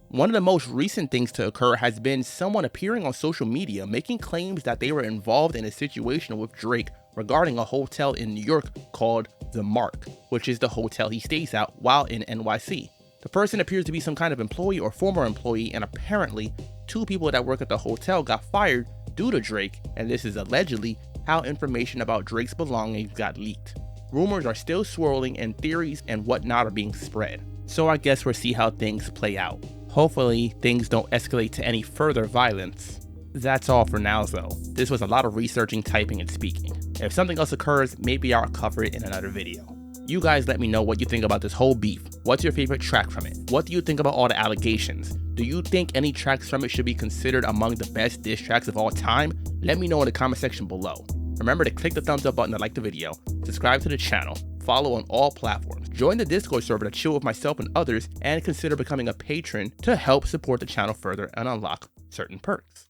One of the most recent things to occur has been someone appearing on social media making claims that they were involved in a situation with Drake regarding a hotel in New York called The Mark, which is the hotel he stays at while in NYC. The person appears to be some kind of employee or former employee, and apparently 2 people that work at the hotel got fired due to Drake, and this is allegedly how information about Drake's belongings got leaked. Rumors are still swirling and theories and whatnot are being spread. So I guess we'll see how things play out. Hopefully things don't escalate to any further violence. That's all for now though. This was a lot of researching, typing, and speaking. If something else occurs, maybe I'll cover it in another video. You guys let me know what you think about this whole beef. What's your favorite track from it? What do you think about all the allegations? Do you think any tracks from it should be considered among the best diss tracks of all time? Let me know in the comment section below. Remember to click the thumbs up button to like the video, subscribe to the channel, follow on all platforms, join the Discord server to chill with myself and others, and consider becoming a patron to help support the channel further and unlock certain perks.